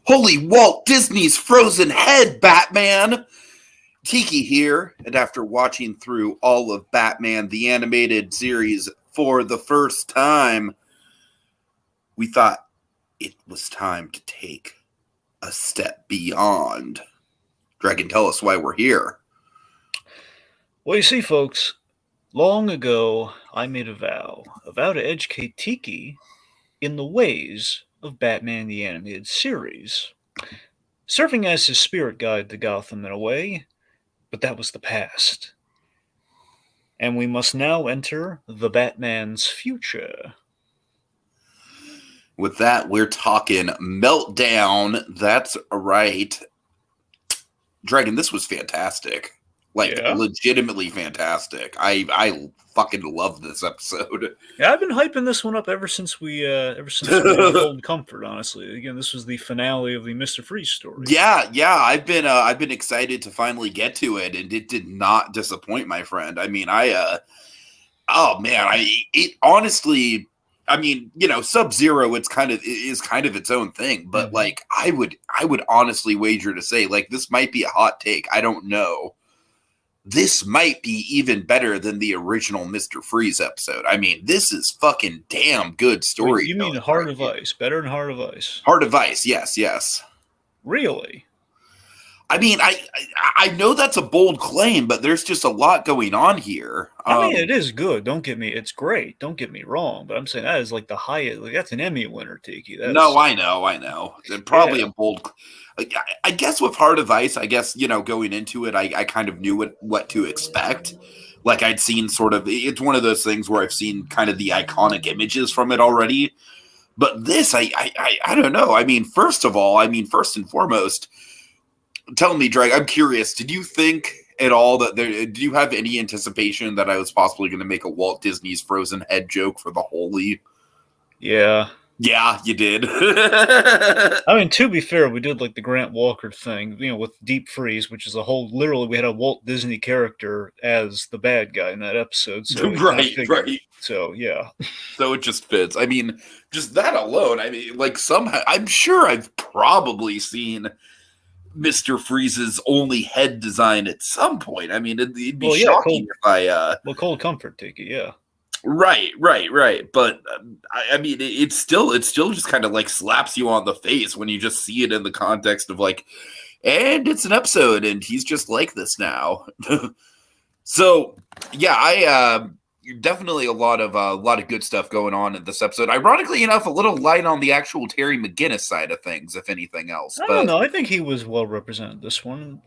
Holy Walt Disney's frozen head, Batman! Tiki here, and after watching through all of Batman the Animated Series for the first time, we thought it was time to take a step beyond. Dragon, tell us why we're here. Well, you see, folks, long ago I made a vow to educate Tiki in the ways of Batman the Animated Series, serving as his spirit guide to Gotham in a way, but that was the past. And we must now enter the Batman's future. With that, we're talking Meltdown. That's right. Dragon, this was fantastic. Legitimately fantastic. I fucking love this episode. Yeah, I've been hyping this one up ever since we had Golden Comfort. Honestly, again, this was the finale of the Mr.Freeze story. Yeah, I've been excited to finally get to it, and it did not disappoint, my friend. I mean, it honestly. I mean, Sub-Zero, is kind of its own thing, but like I would honestly wager to say, like, this might be a hot take. I don't know. This might be even better than the original Mr. Freeze episode. I mean, this is fucking damn good story. Wait, you mean Heart of Ice? Better than Heart of Ice? Heart of Ice, yes. Really? I mean, I know that's a bold claim, but there's just a lot going on here. I mean, it is good. It's great. Don't get me wrong, but I'm saying that is like the highest. Like, that's an Emmy winner, Tiki. No, I know. Probably a bold. I guess with Heart of Ice, going into it, I kind of knew what to expect. Like, I'd seen it's one of those things where I've seen kind of the iconic images from it already. But this, I don't know. I mean, first and foremost, tell me, Drake, I'm curious, did you think at all that do you have any anticipation that I was possibly going to make a Walt Disney's Frozen head joke for the Holy? Yeah. Yeah, you did. I mean, to be fair, we did like the Grant Walker thing, with Deep Freeze, which is literally we had a Walt Disney character as the bad guy in that episode. So right. So, yeah. So it just fits. I mean, just that alone, I mean, like somehow, I'm sure I've probably seen Mr. Freeze's only head design at some point. I mean, it'd be shocking if I... Cold Comfort, Tiki, yeah. Right. But I mean, it still just kind of like slaps you on the face when you just see it in the context of like, and it's an episode and he's just like this now. So yeah, I definitely a lot of good stuff going on in this episode. Ironically enough, a little light on the actual Terry McGinnis side of things, if anything else. I don't know. I think he was well represented this one.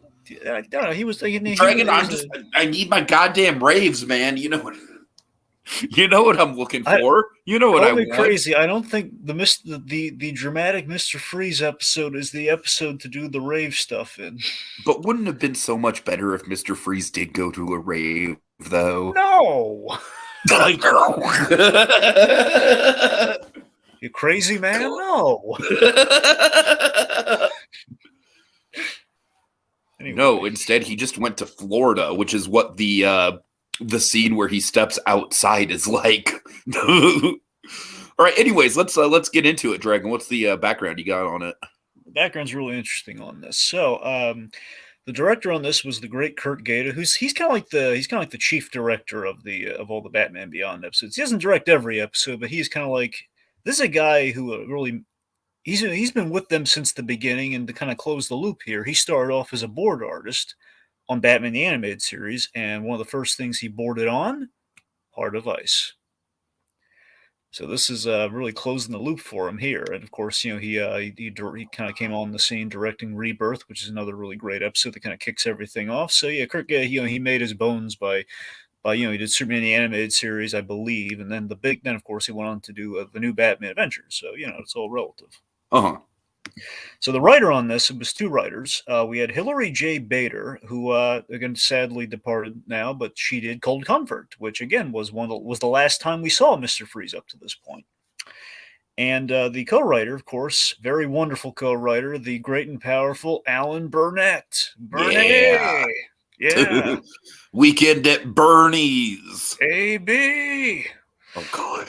I don't know. He was thinking. Dragon, I need my goddamn raves, man. You know what I'm looking for. You know what I want. Crazy. I don't think the dramatic Mr. Freeze episode is the episode to do the rave stuff in. But wouldn't it have been so much better if Mr. Freeze did go to a rave, though? No. You crazy man? No. Anyway. No, instead he just went to Florida, which is what the scene where he steps outside is like. All right. Anyways, let's get into it, Dragon. What's the background you got on it? The background's really interesting on this. So, the director on this was the great Kurt Gaeta, he's kind of like the chief director of all the Batman Beyond episodes. He doesn't direct every episode, but he's kind of like, this is a guy who really he's been with them since the beginning. And to kind of close the loop here, he started off as a board artist on Batman the Animated Series, and one of the first things he boarded on, Heart of Ice. So this is really closing the loop for him here. And of course, he kind of came on the scene directing Rebirth, which is another really great episode that kind of kicks everything off. So yeah, Kurt, he made his bones by he did Superman the Animated Series, I believe, and then of course he went on to do the new Batman Adventures. So it's all relative. So the writer on this, it was two writers. We had Hilary J. Bader, who again sadly departed now, but she did Cold Comfort, which again was the last time we saw Mr. Freeze up to this point. And the co-writer, of course, very wonderful co-writer, the great and powerful Alan Burnett. Yeah. Weekend at Bernie's. AB. Oh God.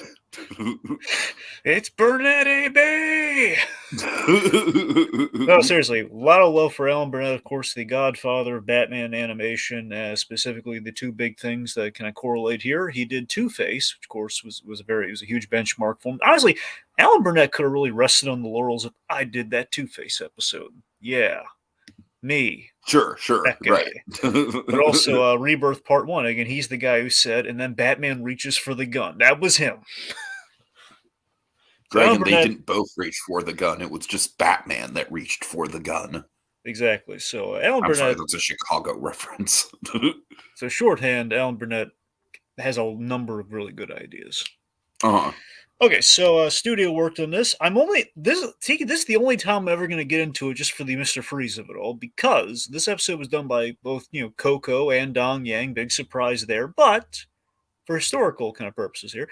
It's Burnett AB. No, seriously, a lot of love for Alan Burnett, of course, the godfather of Batman animation, specifically the two big things that kind of correlate here. He did Two-Face, which of course was a huge benchmark for him. Honestly, Alan Burnett could have really rested on the laurels if I did that Two-Face episode. Yeah, me, Sure, that right. guy. But also Rebirth Part 1, again, he's the guy who said, and then Batman reaches for the gun. That was him. So Greg Alan and they Burnett, didn't both reach for the gun. It was just Batman that reached for the gun. exactly. So Alan I'm sorry, Burnett, that's a Chicago reference. so shorthand, Alan Burnett has a number of really good ideas. Uh-huh. Okay, so studio worked on this. This is the only time I'm ever going to get into it just for the Mr. Freeze of it all, because this episode was done by both Coco and Dong Yang. Big surprise there, but for historical kind of purposes here,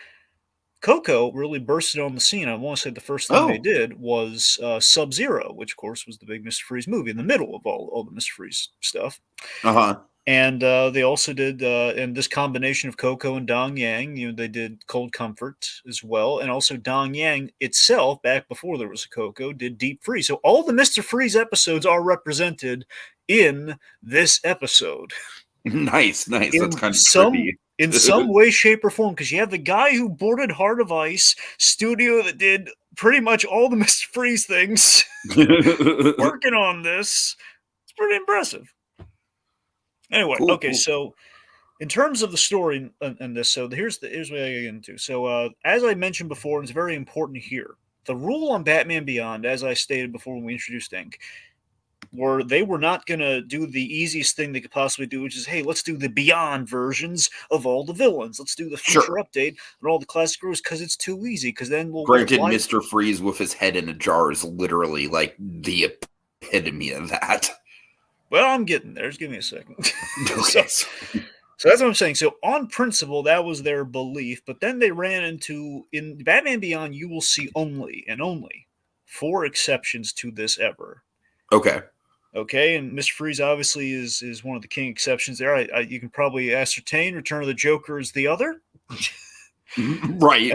Coco really bursted on the scene. I want to say the first thing they Oh. did was Sub-Zero, which of course was the big Mr. Freeze movie in the middle of all the Mr. Freeze stuff. Uh-huh. And they also did, in this combination of Coco and Dong Yang, they did Cold Comfort as well. And also Dong Yang itself, back before there was a Coco, did Deep Freeze. So all the Mr. Freeze episodes are represented in this episode. Nice. That's kind of trippy. In some way, shape, or form, because you have the guy who boarded Heart of Ice, studio that did pretty much all the Mr. Freeze things, working on this. It's pretty impressive. Anyway, Cool, okay, cool. so in terms of the story in this, so here's what I get into. So as I mentioned before, and it's very important here, the rule on Batman Beyond, as I stated before when we introduced Ink, they were not going to do the easiest thing they could possibly do, which is, hey, let's do the Beyond versions of all the villains. Let's do the future update on all the classic heroes, because it's too easy, because then we'll... Granted, Mr. Freeze with his head in a jar is literally like the epitome of that. Well, I'm getting there. Just give me a second. Okay. So that's what I'm saying. So on principle, that was their belief, but then they ran into, in Batman Beyond, you will see only 4 exceptions to this ever. Okay, and Mr. Freeze obviously is one of the king exceptions there. You can probably ascertain Return of the Joker is the other. Right.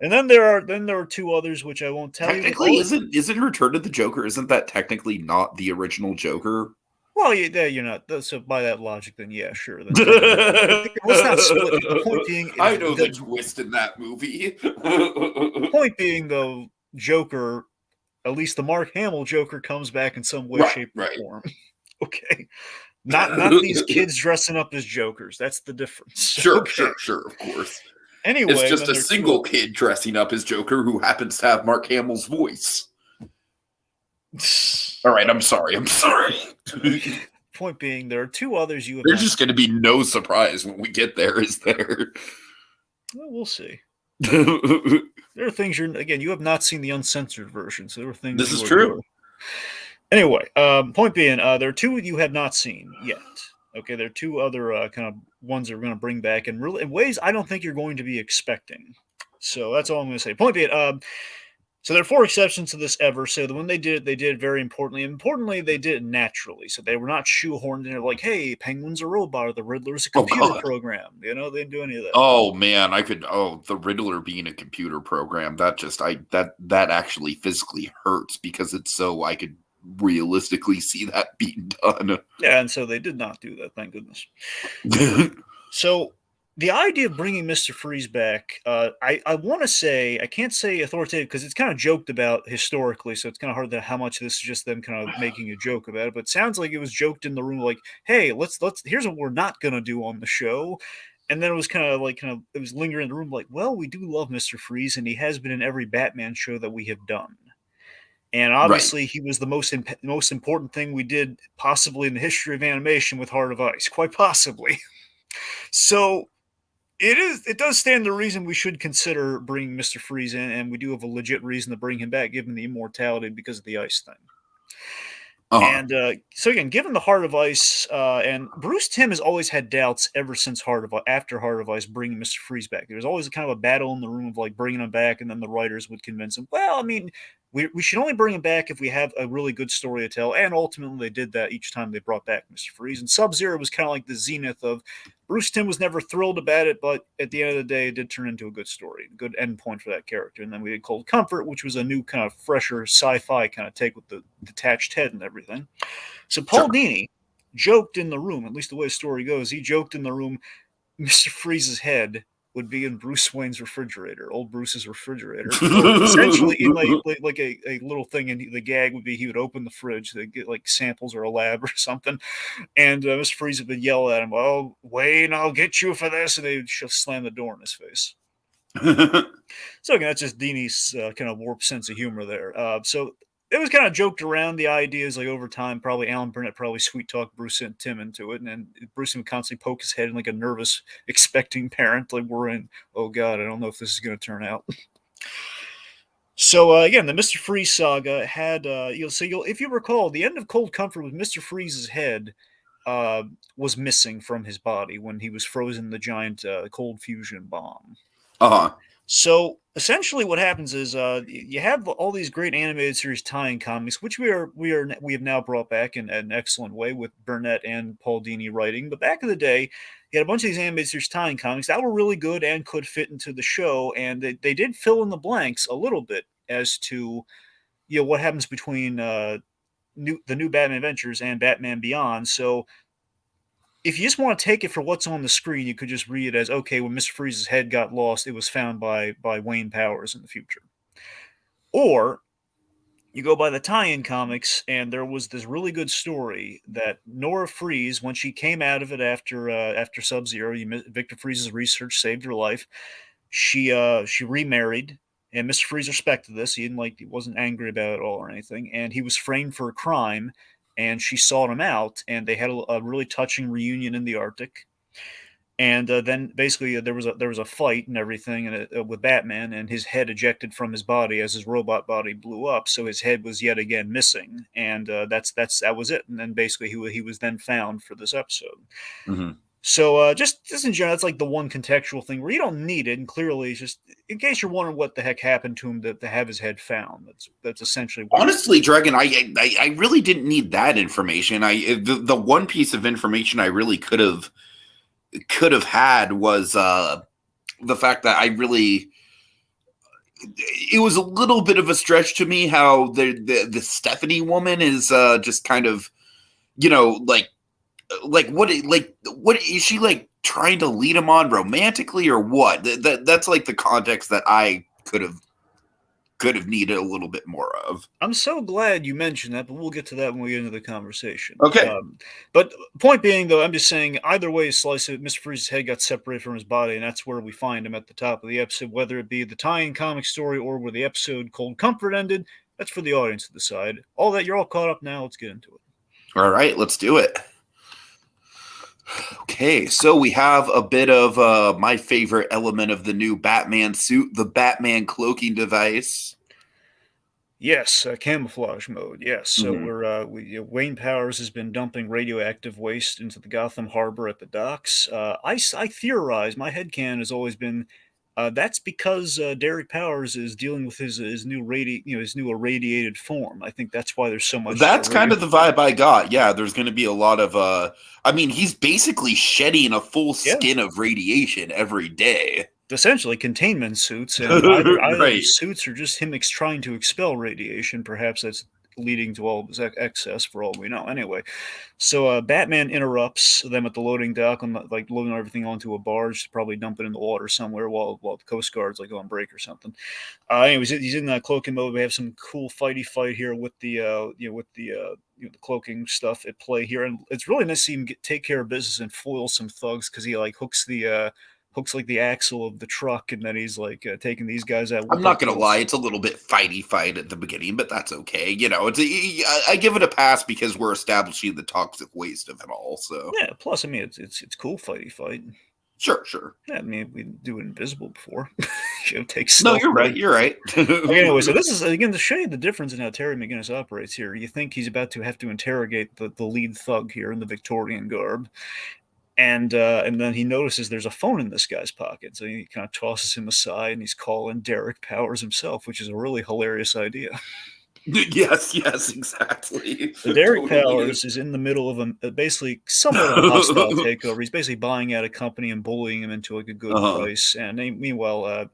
And then there are 2 others which I won't tell you. Technically, isn't Return of the Joker? Isn't that technically not the original Joker? Well, you're not. So by that logic, then yeah, sure. Let's not split. The point being, I know the twist in that movie. The point being, though, Joker, at least the Mark Hamill Joker, comes back in some way, shape, or form. Okay, not these kids dressing up as Jokers. That's the difference. Sure, of course. Anyway, it's just a single kid dressing up as Joker who happens to have Mark Hamill's voice. All right, I'm sorry. Point being, there are 2 others you have. There's just going to be no surprise when we get there, is there? Well, we'll see. There are things you have not seen the uncensored version, so there are things. This is true. Anyway, point being, there are 2 you have not seen yet. Okay, there are 2 other kind of ones that we're going to bring back in ways I don't think you're going to be expecting. So that's all I'm going to say. Point being, so there are 4 exceptions to this ever. So when they did it very importantly. Importantly, they did it naturally. So they were not shoehorned in. Like, hey, Penguin's a robot, or the Riddler's a computer program. They didn't do any of that. Oh man, the Riddler being a computer program, that actually physically hurts, because it's so I could realistically see that being done. Yeah, and so they did not do that, thank goodness. So the idea of bringing Mr. Freeze back, I want to say, I can't say authoritative because it's kind of joked about historically, so it's kind of hard to how much this is just them kind of making a joke about it, but it sounds like it was joked in the room, like, hey, let's here's what we're not going to do on the show. And then it was it was lingering in the room, like, well, we do love Mr. Freeze, and he has been in every Batman show that we have done. And obviously, he was the most important thing we did possibly in the history of animation with Heart of Ice, quite possibly. So it does stand to reason we should consider bringing Mr. Freeze in, and we do have a legit reason to bring him back, given the immortality because of the ice thing. And so again, given the Heart of Ice, and Bruce Timm has always had doubts ever since after Heart of Ice, bringing Mr. Freeze back. There was always kind of a battle in the room of like bringing him back, and then the writers would convince him, well, I mean, we should only bring him back if we have a really good story to tell. And ultimately, they did that each time they brought back Mr. Freeze. And Sub-Zero was kind of like the zenith of Bruce Timm was never thrilled about it, but at the end of the day, it did turn into a good story, a good end point for that character. And then we had Cold Comfort, which was a new kind of fresher sci-fi kind of take with the detached head and everything. So Paul Dini joked in the room, at least the way the story goes, he joked in the room, Mr. Freeze's head would be in Bruce Wayne's refrigerator, old Bruce's refrigerator. So essentially, in like a little thing, and the gag would be he would open the fridge, they get like samples or a lab or something, and Mr. Freeze would yell at him, "Oh, Wayne, I'll get you for this," and they would just slam the door in his face. So again, that's just Dini's kind of warped sense of humor there. So it was kind of joked around. The ideas like over time, probably Alan Burnett probably sweet talked Bruce and Tim into it, and then Bruce would constantly poke his head in like a nervous, expecting parent, like worrying, "Oh God, I don't know if this is going to turn out." So again, the Mr. Freeze saga had if you recall, the end of Cold Comfort with Mr. Freeze's head was missing from his body when he was frozen in the giant cold fusion bomb. So essentially, what happens is you have all these great animated series tie-in comics, which we have now brought back in an excellent way with Burnett and Paul Dini writing. But back in the day, you had a bunch of these animated series tie-in comics that were really good and could fit into the show, and they did fill in the blanks a little bit as to what happens between the new Batman Adventures and Batman Beyond. So if you just want to take it for what's on the screen, you could just read it as, okay, when Mr. Freeze's head got lost, it was found by Wayne Powers in the future. Or you go by the tie-in comics, and there was this really good story that Nora Freeze, when she came out of it after Sub-Zero, Victor Freeze's research saved her life. She remarried, and Mr. Freeze respected this. He wasn't angry about it all or anything, and he was framed for a crime. And she sought him out, and they had a really touching reunion in the Arctic. And then basically there was a fight and everything, and with Batman, and his head ejected from his body as his robot body blew up. So his head was yet again missing, and that was it. And then basically he was then found for this episode. Mm-hmm. So just in general, that's like the one contextual thing where you don't need it, and clearly it's just in case you're wondering what the heck happened to him to have his head found. That's essentially what honestly, Dragon. I really didn't need that information. The one piece of information I really could have had was the fact that it was a little bit of a stretch to me how the Stephanie woman is just kind of what is she like trying to lead him on romantically or what? That's like the context that I could have needed a little bit more of. I'm so glad you mentioned that, but we'll get to that when we get into the conversation. Okay. But point being, though, I'm just saying either way you slice it, Mr. Freeze's head got separated from his body, and that's where we find him at the top of the episode, whether it be the tie-in comic story or where the episode Cold Comfort ended. That's for the audience to decide. All that, you're all caught up now. Let's get into it. All right, let's do it. Okay, so we have a bit of my favorite element of the new Batman suit, the Batman cloaking device. Yes, camouflage mode. Yes, so Wayne Powers has been dumping radioactive waste into the Gotham Harbor at the docks. I theorize, my headcanon has always been that's because Derek Powers is dealing with his new irradiated form. I think that's why there's so much. That's kind of the vibe I got. Yeah, there's going to be a lot of. He's basically shedding a full skin of radiation every day. Essentially, containment suits, and either the suits are just him trying to expel radiation. Perhaps that's leading to all of his excess, for all we know. Anyway, so Batman interrupts them at the loading dock, loading everything onto a barge to probably dump it in the water somewhere while the Coast Guard's on break or something. Anyways, he's in cloaking mode. We have some cool fight here with the the cloaking stuff at play here, and it's really nice to see him take care of business and foil some thugs because he hooks the axle of the truck, and then he's taking these guys out. I'm not gonna lie, it's a little bit fight at the beginning, but that's okay. I give it a pass because we're establishing the toxic waste of it all. So yeah. Plus, it's cool fight. Sure. Yeah, we do it invisible before. No, you're right. You're right. Anyway, so this is again to show you the difference in how Terry McGinnis operates here. You think he's about to have to interrogate the lead thug here in the Victorian garb. And then he notices there's a phone in this guy's pocket, so he kind of tosses him aside, and he's calling Derek Powers himself, which is a really hilarious idea. Yes, exactly. So Derek Totally. Powers is in the middle of basically somewhat of a hostile takeover. He's basically buying out a company and bullying him into like a good Uh-huh. price. And meanwhile,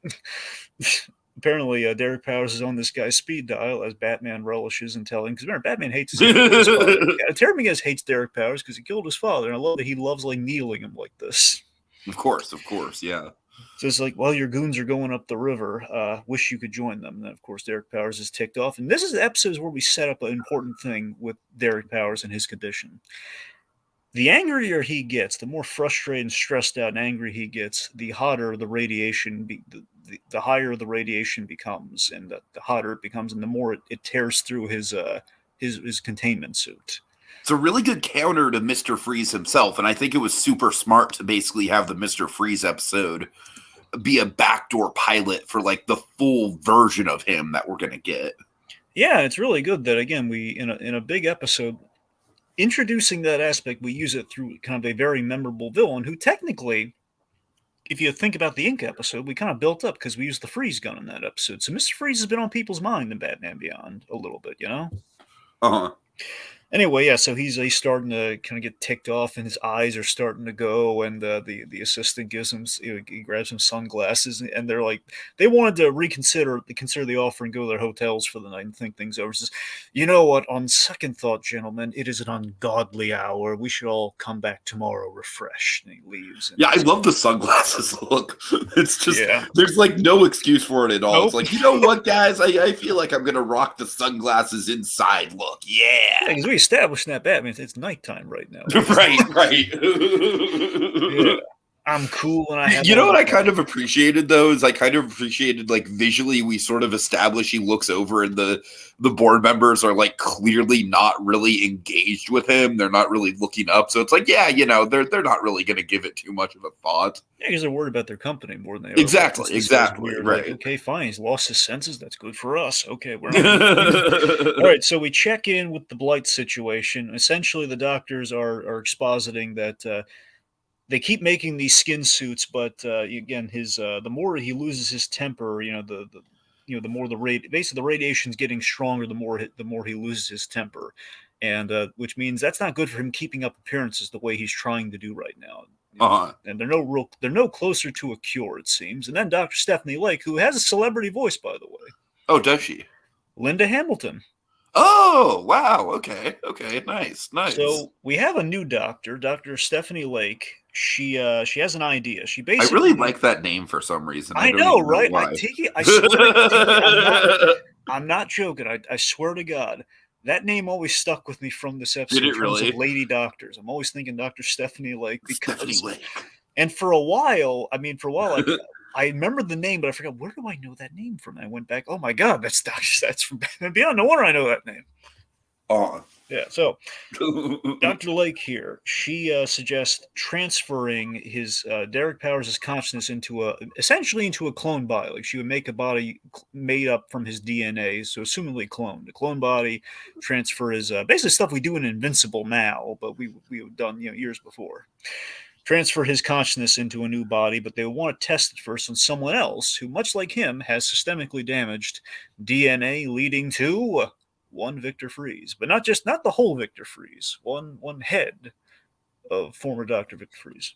apparently Derek Powers is on this guy's speed dial as Batman relishes and telling. Because remember, Batman hates his, he killed his father. Yeah, Terminus hates Derek Powers because he killed his father, and I love that he loves like needling him like this. Of course, yeah. So it's like, well, your goons are going up the river. Wish you could join them. And then, of course, Derek Powers is ticked off. And this is the episodes where we set up an important thing with Derek Powers and his condition. The angrier he gets, the more frustrated and stressed out and angry he gets, the hotter the radiation, the higher the radiation becomes, and the hotter it becomes, and the more it tears through his containment suit. It's a really good counter to Mr. Freeze himself, and I think it was super smart to basically have the Mr. Freeze episode be a backdoor pilot for like the full version of him that we're gonna get. Yeah, it's really good that again we in a big episode introducing that aspect, we use it through kind of a very memorable villain who technically, if you think about the Ink episode, we kind of built up because we used the freeze gun in that episode. So Mr. Freeze has been on people's mind in Batman Beyond a little bit, you know? Uh-huh. Anyway, yeah, so he's starting to kind of get ticked off, and his eyes are starting to go. And the assistant gives him, he grabs some sunglasses, and they're like, they wanted to consider the offer and go to their hotels for the night and think things over. Says, you know what? On second thought, gentlemen, it is an ungodly hour. We should all come back tomorrow refreshed. And he leaves. And Yeah, I love the sunglasses look. It's just there's like no excuse for it at all. Nope. It's like, you know what, guys? I feel like I'm gonna rock the sunglasses inside look. Yeah. Because we established in that Batman, it's nighttime right now. Right. Yeah. I'm cool when I have. You know what I kind of appreciated though is I kind of appreciated like visually we sort of establish he looks over and the board members are like clearly not really engaged with him. They're not really looking up. So it's like, yeah, you know, they're not really going to give it too much of a thought. Yeah, because they're worried about their company more than they are. Exactly. Right. Like, okay, fine. He's lost his senses. That's good for us. Okay, we're not. All right, so we check in with the Blight situation. Essentially, the doctors are expositing that they keep making these skin suits, but again, his the more he loses his temper, the more basically the radiation's getting stronger, the more he loses his temper, and which means that's not good for him keeping up appearances the way he's trying to do right now. And they're no closer to a cure, it seems. And then Dr. Stephanie Lake, who has a celebrity voice, by the way. Oh, does she? Linda Hamilton. Oh, wow. Okay. Nice. So we have a new doctor, Dr. Stephanie Lake. She has an idea. She basically. I really like that name for some reason. I know, right? I swear. I'm not joking. I swear to God, that name always stuck with me from this episode. Did it really? Of lady doctors. I'm always thinking Dr. Stephanie Lake because. Stephanie Lake. And for a while, I remember the name, but I forgot, where do I know that name from? And I went back, oh my God, that's from Batman Beyond. No wonder I know that name. Yeah, so Dr. Lake here, she suggests transferring his Derek Powers' consciousness essentially into a clone body. Like she would make a body made up from his DNA, so assumably cloned. A clone body transfer is basically stuff we do in Invincible now, but we have done years before. Transfer his consciousness into a new body, but they want to test it first on someone else who, much like him, has systemically damaged DNA, leading to one Victor Freeze, but not the whole Victor Freeze. One head of former Dr. Victor Freeze.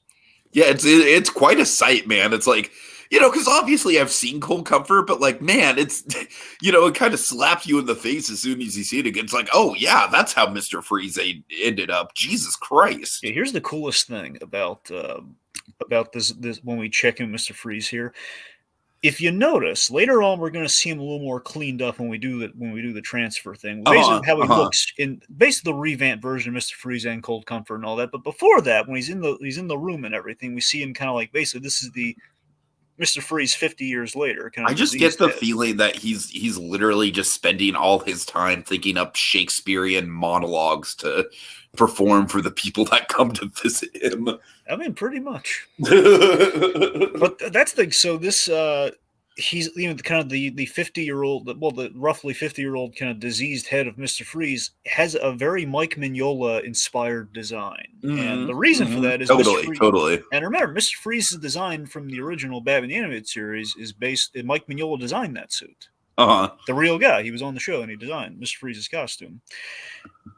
Yeah, it's quite a sight, man. It's like, because obviously I've seen Cold Comfort, but like, man, it's, it kind of slaps you in the face as soon as you see it again. It's like, oh yeah, that's how Mr. Freeze ended up. Jesus Christ. Yeah, here's the coolest thing about this when we check in Mr. Freeze here. If you notice, later on we're going to see him a little more cleaned up when we do the transfer thing. Basically, how he looks in basically the revamped version of Mr. Freeze and Cold Comfort and all that. But before that, when he's in the room and everything, we see him kind of like basically this is the Mr. Freeze 50 years later. I just get the feeling that he's literally just spending all his time thinking up Shakespearean monologues to perform for the people that come to visit him. I mean, pretty much. But that's the so this he's kind of the 50-year-old, the roughly 50-year-old kind of diseased head of Mr. Freeze has a very Mike Mignola inspired design, and the reason for that is Mr. Totally, Freeze. totally. And remember, Mr. Freeze's design from the original Batman the Animated Series is based. Mike Mignola designed that suit. The real guy. He was on the show and he designed Mr. Freeze's costume.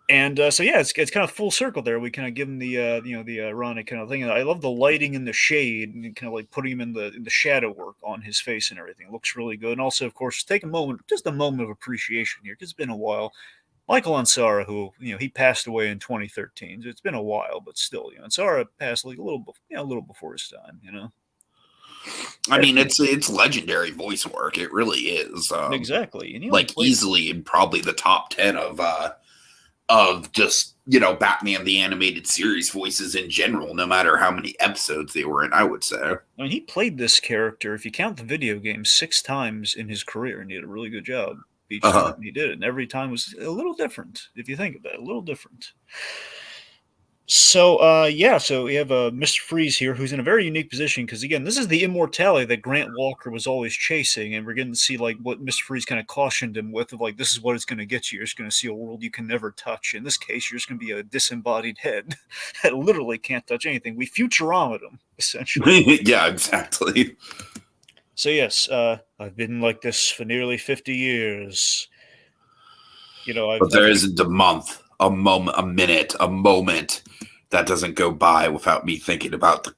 And so yeah, it's kind of full circle there. We kind of give him the the ironic kind of thing. And I love the lighting and the shade, and kind of like putting him in the shadow work on his face and everything. It looks really good. And also, of course, take just a moment of appreciation here, because it's been a while. Michael Ansara, who he passed away in 2013. So it's been a while, but still, Ansara passed like a little before his time. I mean, it's legendary voice work. It really is. Exactly, and like easily in probably the top 10 of just Batman the Animated Series voices in general, no matter how many episodes they were in. I would say. I mean, he played this character, if you count the video game, 6 times in his career, and he did a really good job each time he did it. And every time was a little different, if you think about it, a little different. So, so we have Mr. Freeze here, who's in a very unique position, because, again, this is the immortality that Grant Walker was always chasing, and we're getting to see, like, what Mr. Freeze kind of cautioned him with, of, like, this is what it's going to get you. You're just going to see a world you can never touch. In this case, you're just going to be a disembodied head that literally can't touch anything. We Futurama him, essentially. Yeah, exactly. So, yes, I've been like this for nearly 50 years. But there isn't a month, a moment, a minute, a moment that doesn't go by without me thinking about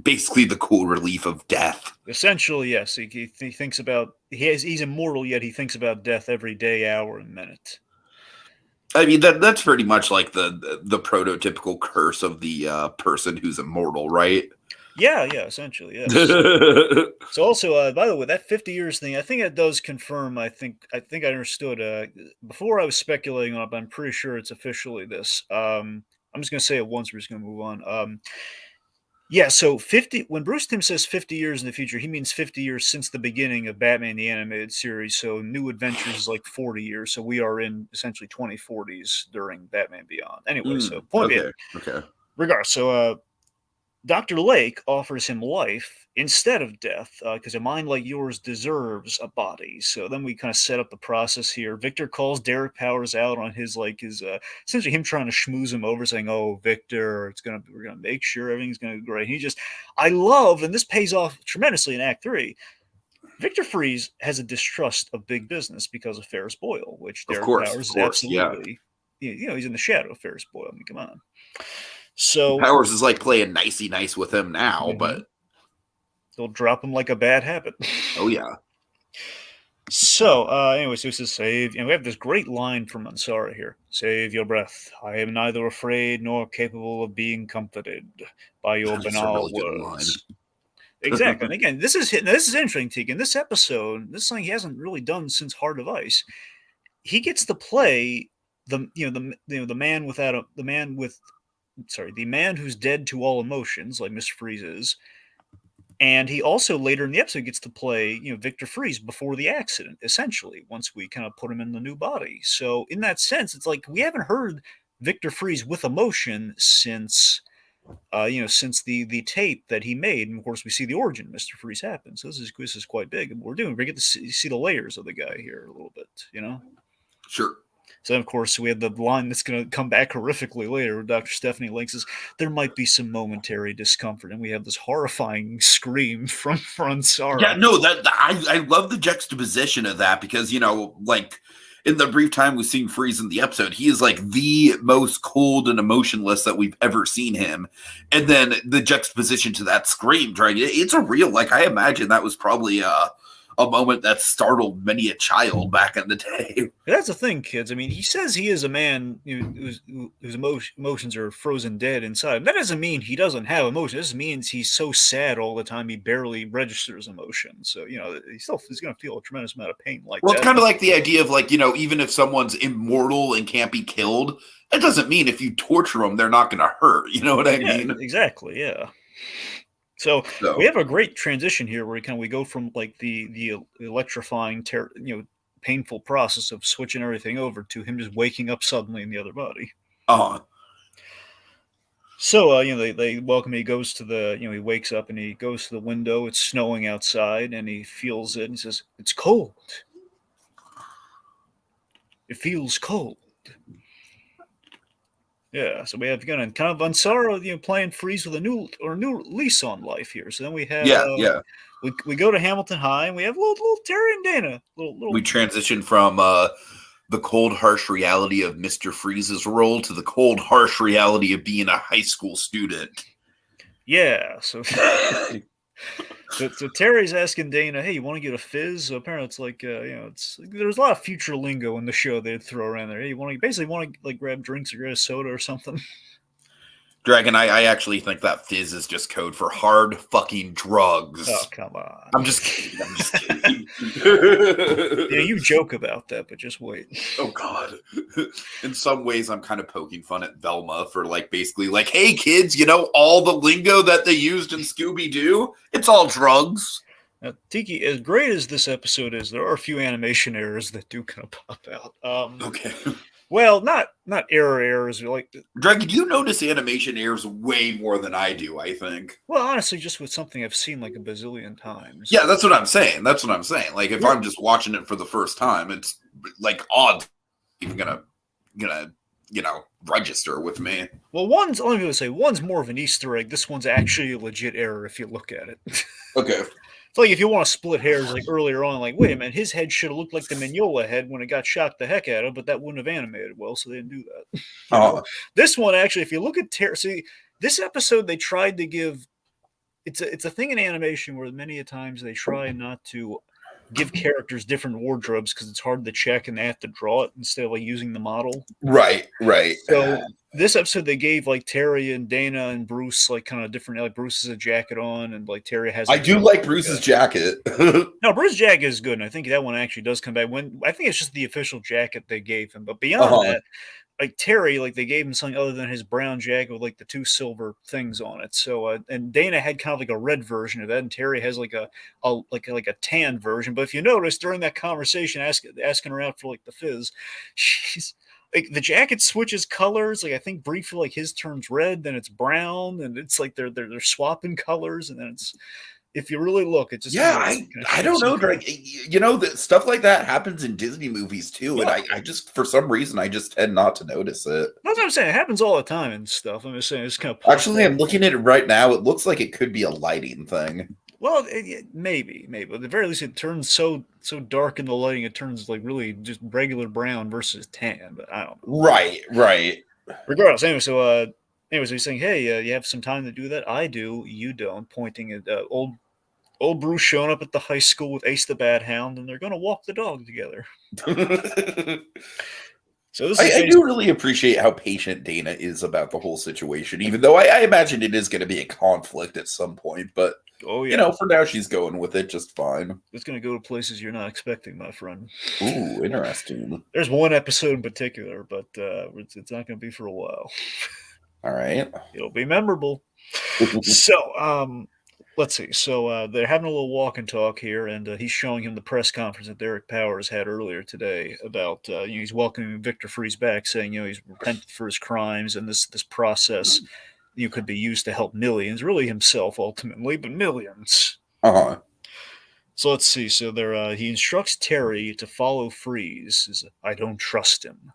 basically the cool relief of death. Essentially, yes. He thinks about he's immortal, yet he thinks about death every day, hour, and minute. I mean, that's pretty much like the prototypical curse of the person who's immortal, right? Yeah, essentially, yes. So also, by the way, that 50 years thing, I think it does confirm. I think I understood. Before I was speculating on it, but I'm pretty sure it's officially this. I'm just going to say it once. We're just going to move on. Yeah, so 50. When Bruce Timm says 50 years in the future, he means 50 years since the beginning of Batman the Animated Series. So New Adventures is like 40 years. So we are in essentially 2040s during Batman Beyond. Anyway, so point being, regardless. So Dr. Lake offers him life instead of death, because a mind like yours deserves a body. So then we kind of set up the process here. Victor calls Derek Powers out on his essentially him trying to schmooze him over, saying, "Oh, Victor, we're gonna make sure everything's gonna go great." I love, and this pays off tremendously in Act 3. Victor Freeze has a distrust of big business because of Ferris Boyle, which Derek Powers is absolutely, he's in the shadow of Ferris Boyle. I mean, come on. So Powers is like playing nicey nice with him now, but they'll drop him like a bad habit. Oh yeah. So anyway, so this is save, and we have this great line from Ansara here: "Save your breath. I am neither afraid nor capable of being comforted by your banal words." Exactly. And again, this is interesting, Tegan. This episode, this is something he hasn't really done since Heart of Ice. He gets to play the man who's dead to all emotions, like Mr. Freeze is. And he also later in the episode gets to play, Victor Freeze before the accident, essentially, once we kind of put him in the new body. So in that sense, it's like we haven't heard Victor Freeze with emotion since the tape that he made. And of course, we see the origin of Mr. Freeze happen. So this is quite big. And what we're doing, we get to see the layers of the guy here a little bit, Sure. So, of course, we have the line that's going to come back horrifically later where Dr. Stephanie Link says, "There might be some momentary discomfort." And we have this horrifying scream from Ansara. Yeah, no, I love the juxtaposition of that because, like in the brief time we've seen Freeze in the episode, he is like the most cold and emotionless that we've ever seen him. And then the juxtaposition to that scream, right? It's a real, I imagine that was probably a moment that startled many a child back in the day. That's the thing, kids. I mean, he says he is a man whose emotions are frozen dead inside. That doesn't mean he doesn't have emotion. This means he's so sad all the time he barely registers emotion. So, he's going to feel a tremendous amount of pain like that. Well, it's kind of like the idea of even if someone's immortal and can't be killed, that doesn't mean if you torture them, they're not going to hurt. You know what I mean? Exactly, yeah. So we have a great transition here where we go from the electrifying, painful process of switching everything over to him just waking up suddenly in the other body. So, they welcome him. He goes to he wakes up and he goes to the window. It's snowing outside and he feels it and he says, "It's cold. It feels cold." Yeah, so we have kind of Ansara, playing Freeze with a new lease on life here. So then we have Yeah, yeah. we go to Hamilton High and we have little Terry and Dana, little. We transition from the cold, harsh reality of Mr. Freeze's role to the cold, harsh reality of being a high school student. Yeah, so so Terry's asking Dana, "Hey, you want to get a fizz?" So apparently, it's like it's there's a lot of future lingo in the show they'd throw around there. Hey, you basically want to like grab drinks or get a soda or something. Dragon, I actually think that fizz is just code for hard fucking drugs. Oh, come on. I'm just kidding. I'm just kidding. Yeah, you joke about that, but just wait. Oh, God. In some ways, I'm kind of poking fun at Velma for basically hey, kids, all the lingo that they used in Scooby-Doo, it's all drugs. Now, Tiki, as great as this episode is, there are a few animation errors that do kind of pop out. Okay. Well, not errors. Dragon, you notice animation errors way more than I do, I think. Well, honestly, just with something I've seen like a bazillion times. Yeah, that's what I'm saying. If I'm just watching it for the first time, it's odd even gonna register with me. Well, one's more of an Easter egg. This one's actually a legit error if you look at it. Okay. It's like if you want to split hairs, earlier on, wait a minute, his head should have looked like the Mignola head when it got shot the heck out of, but that wouldn't have animated well, so they didn't do that. This one, actually, if you look at this episode, they tried to give it's a thing in animation where many a times they try not to give characters different wardrobes because it's hard to check and they have to draw it instead of using the model. Right. So this episode they gave Terry and Dana and Bruce kind of different. Bruce has a jacket on and Terry has. I do like Bruce's jacket. No, Bruce's jacket is good, and I think that one actually does come back. I think it's just the official jacket they gave him, but beyond that. Terry, they gave him something other than his brown jacket with the two silver things on it. So, and Dana had kind of a red version of that, and Terry has a tan version. But if you notice during that conversation, asking her out for the fizz, she's the jacket switches colors. I think briefly, his turns red, then it's brown, and it's they're swapping colors, and then it's. If you really look, it just I don't know, Drake. That stuff like that happens in Disney movies too, and I just for some reason I just tend not to notice it. That's what I'm saying. It happens all the time and stuff. I'm just saying it's kind of actually. I'm looking at it right now. It looks like it could be a lighting thing. Well, maybe. At the very least, it turns so dark in the lighting. It turns really just regular brown versus tan. But I don't know. Right. Regardless, anyway. So he's saying, "Hey, you have some time to do that? I do. You don't." Pointing at old Bruce showing up at the high school with Ace the Bad Hound, and they're going to walk the dog together. So I do really appreciate how patient Dana is about the whole situation, even though I imagine it is going to be a conflict at some point. But for now she's going with it just fine. It's going to go to places you're not expecting, my friend. Ooh, interesting. There's one episode in particular, but it's not going to be for a while. All right. It'll be memorable. So, let's see. So they're having a little walk and talk here, and he's showing him the press conference that Derek Powers had earlier today about he's welcoming Victor Freeze back, saying he's repented for his crimes, and this process could be used to help millions, really himself ultimately, but millions. So let's see. So he instructs Terry to follow Freeze. I don't trust him.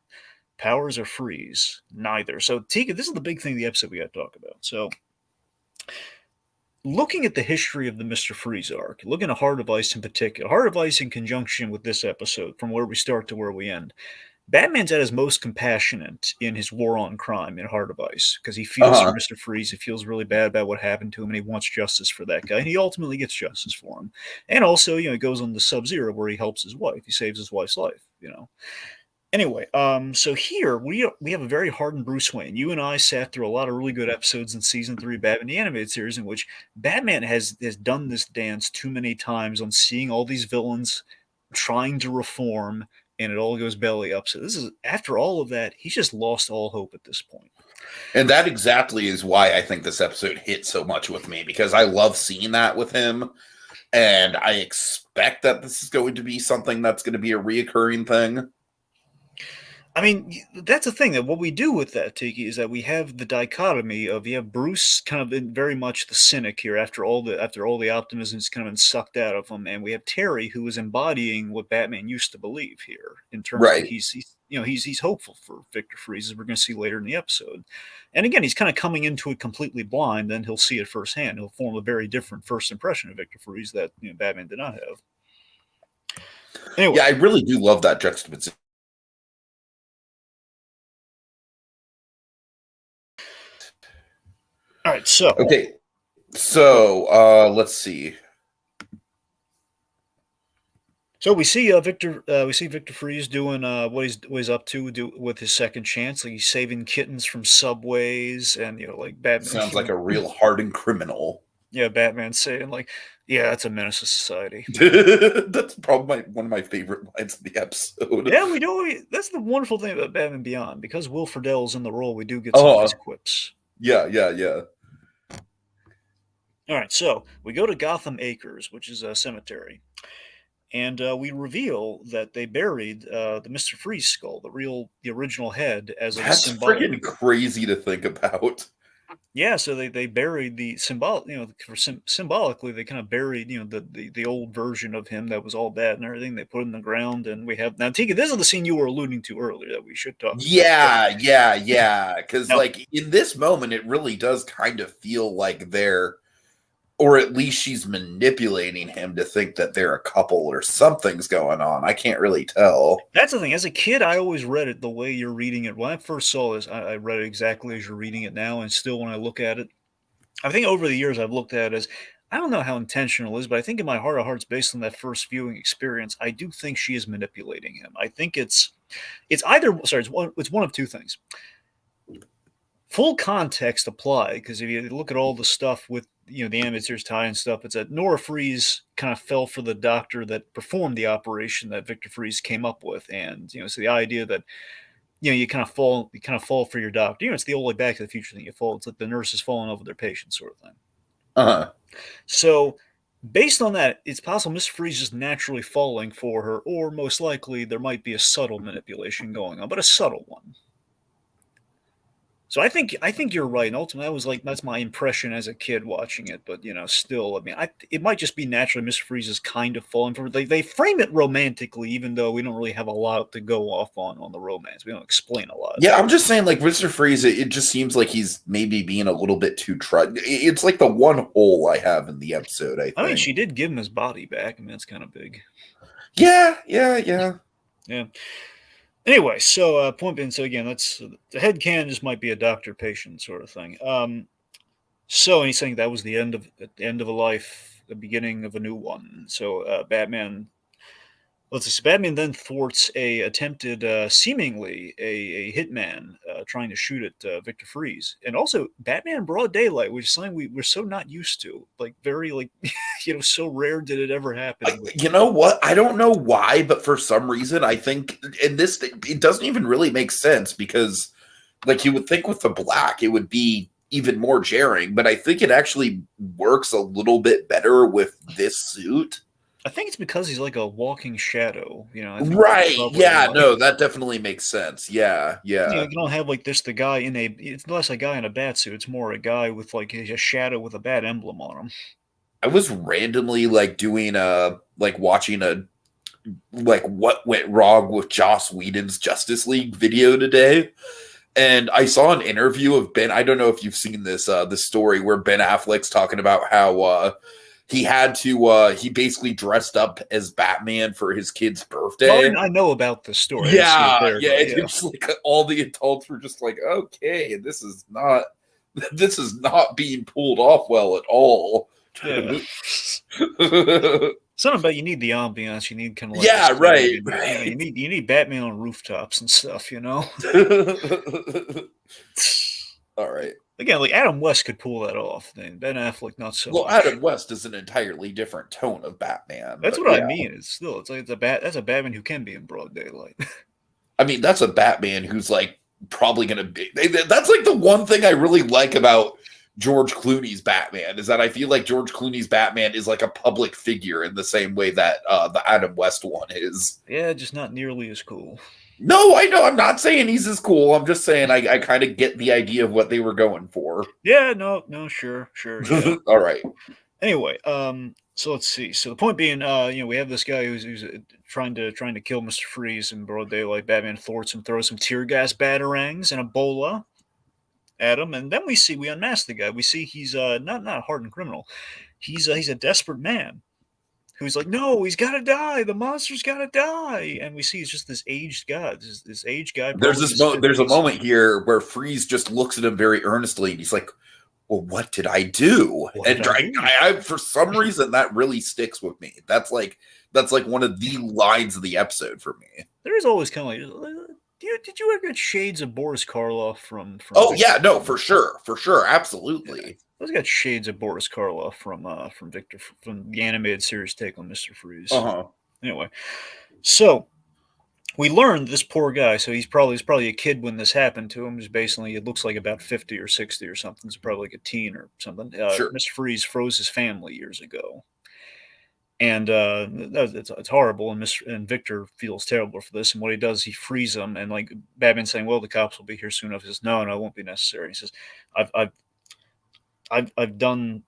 Powers or Freeze? Neither. So Tika, this is the big thing of the episode we got to talk about. So. Looking at the history of the Mr. Freeze arc, looking at Heart of Ice in particular, Heart of Ice in conjunction with this episode, from where we start to where we end, Batman's at his most compassionate in his war on crime in Heart of Ice, because he feels for Mr. Freeze, he feels really bad about what happened to him, and he wants justice for that guy, and he ultimately gets justice for him. And also, he goes on to Sub-Zero, where he helps his wife. He saves his wife's life, Anyway, so here we have a very hardened Bruce Wayne. You and I sat through a lot of really good episodes in season 3 of Batman the Animated Series, in which Batman has done this dance too many times on seeing all these villains trying to reform, and it all goes belly up. So this is, after all of that, he's just lost all hope at this point. And that exactly is why I think this episode hit so much with me, because I love seeing that with him, and I expect that this is going to be something that's going to be a reoccurring thing. I mean, that's the thing that what we do with that, Tiki, is that we have the dichotomy of you have Bruce kind of been very much the cynic here after all the optimism's kind of been sucked out of him, and we have Terry who is embodying what Batman used to believe here in terms of Right. he's hopeful for Victor Freeze, as we're going to see later in the episode. And again, he's kind of coming into it completely blind, then he'll see it firsthand. He'll form a very different first impression of Victor Freeze that Batman did not have. Anyway. Yeah, I really do love that juxtaposition. All right, so okay, so let's see. So we see Victor Freeze doing what he's up to with his second chance. Like he's saving kittens from subways, and like Batman Sounds like a real hardened criminal. Yeah, Batman saying like, "Yeah, that's a menace to society." That's probably one of my favorite lines of the episode. Yeah, we do. That's the wonderful thing about Batman Beyond, because Will Friedle's in the role. We do get some of his quips. Yeah. All right, so we go to Gotham Acres, which is a cemetery. And we reveal that they buried the Mr. Freeze skull, the original head, as a symbol. That's freaking crazy to think about. Yeah, so they buried the symbol, symbolically they kind of buried, the old version of him that was all bad and everything. They put it in the ground, and we have now. Tika, this is the scene you were alluding to earlier that we should talk. Yeah. Because like in this moment, it really does kind of feel like they're. Or at least she's manipulating him to think that they're a couple or something's going on. I can't really tell. That's the thing. As a kid, I always read it the way you're reading it. When I first saw this, I read it exactly as you're reading it now. And still, when I look at it, I think over the years I've looked at it as, I don't know how intentional it is, but I think in my heart of hearts, based on that first viewing experience, I do think she is manipulating him. I think it's one of two things. Full context apply, because if you look at all the stuff with the animated series tie and stuff, it's that Nora Freeze kind of fell for the doctor that performed the operation that Victor Freeze came up with, and so the idea that you kind of fall for your doctor. It's the old like Back to the Future thing. You fall. It's like the nurse is falling over their patient sort of thing. So based on that, it's possible Mr. Freeze is naturally falling for her, or most likely there might be a subtle manipulation going on, but a subtle one. So I think you're right. And ultimately, that's my impression as a kid watching it. But still, I mean, it might just be naturally Mr. Freeze is kind of falling for. They frame it romantically, even though we don't really have a lot to go off on the romance. We don't explain a lot. Yeah, I'm just saying, like Mr. Freeze, it just seems like he's maybe being a little bit too It's like the one hole I have in the episode. I mean, she did give him his body back. I mean, that's kind of big. Yeah. Anyway, so point being, so again, that's the headcanon just might be a doctor-patient sort of thing. So, and he's saying that was the end of a life, the beginning of a new one. So Batman then thwarts a attempted, seemingly a hitman trying to shoot at Victor Freeze, and also Batman broad daylight, which is something we're so not used to, like very like so rare did it ever happen. You know what? I don't know why, but for some reason, I think in this it doesn't even really make sense, because like you would think with the black it would be even more jarring, but I think it actually works a little bit better with this suit. I think it's because he's like a walking shadow, Right? Yeah, no, that definitely makes sense. Yeah. You don't have like this. It's less a guy in a bat suit. It's more a guy with like a shadow with a bat emblem on him. I was randomly like doing watching a what went wrong with Joss Whedon's Justice League video today. And I saw an interview of Ben. I don't know if you've seen this, the story where Ben Affleck's talking about how he had to, he basically dressed up as Batman for his kid's birthday. I know about the story. It's like all the adults were just like, okay, this is not being pulled off well at all. Yeah. Something about you need the ambiance. You need kind of like right. You need Batman on rooftops and stuff. All right. Again, like Adam West could pull that off. Then Ben Affleck, not so. Well, Adam West is an entirely different tone of Batman. That's what I mean. It's like that's a Batman who can be in broad daylight. I mean, that's a Batman who's like probably going to be. That's like the one thing I really like about George Clooney's Batman, is that I feel like George Clooney's Batman is like a public figure in the same way that the Adam West one is. Yeah, just not nearly as cool. No, I know. I'm not saying he's as cool. I'm just saying I kind of get the idea of what they were going for. Yeah, no, sure, yeah. All right. Anyway, so let's see. So the point being, we have this guy who's trying to kill Mr. Freeze in broad daylight. Batman thwarts him, throws some tear gas batarangs and Ebola at him, and then we unmask the guy. We see he's not a hardened criminal. He's a desperate man who's like, no, he's got to die. The monster's got to die. And we see he's just this aged guy. This aged guy. There's a moment here where Freeze just looks at him very earnestly, and he's like, well, what did I do? I for some reason that really sticks with me. That's like one of the lines of the episode for me. There is always kind of like, did you ever get shades of Boris Karloff from Oh Victor? Yeah, no, for sure, absolutely. Yeah. Those got shades of Boris Karloff from Victor, from the animated series take on Mr. Freeze. Anyway, so we learned this poor guy. So he's probably a kid when this happened to him. He's basically, it looks like about 50 or 60 or something. It's probably like a teen or something. Sure. Mr. Freeze froze his family years ago. And it's horrible, and Victor feels terrible for this. And what he does, he frees him, and like Batman's saying, "Well, the cops will be here soon enough." He says, "No, it won't be necessary." He says, "I've done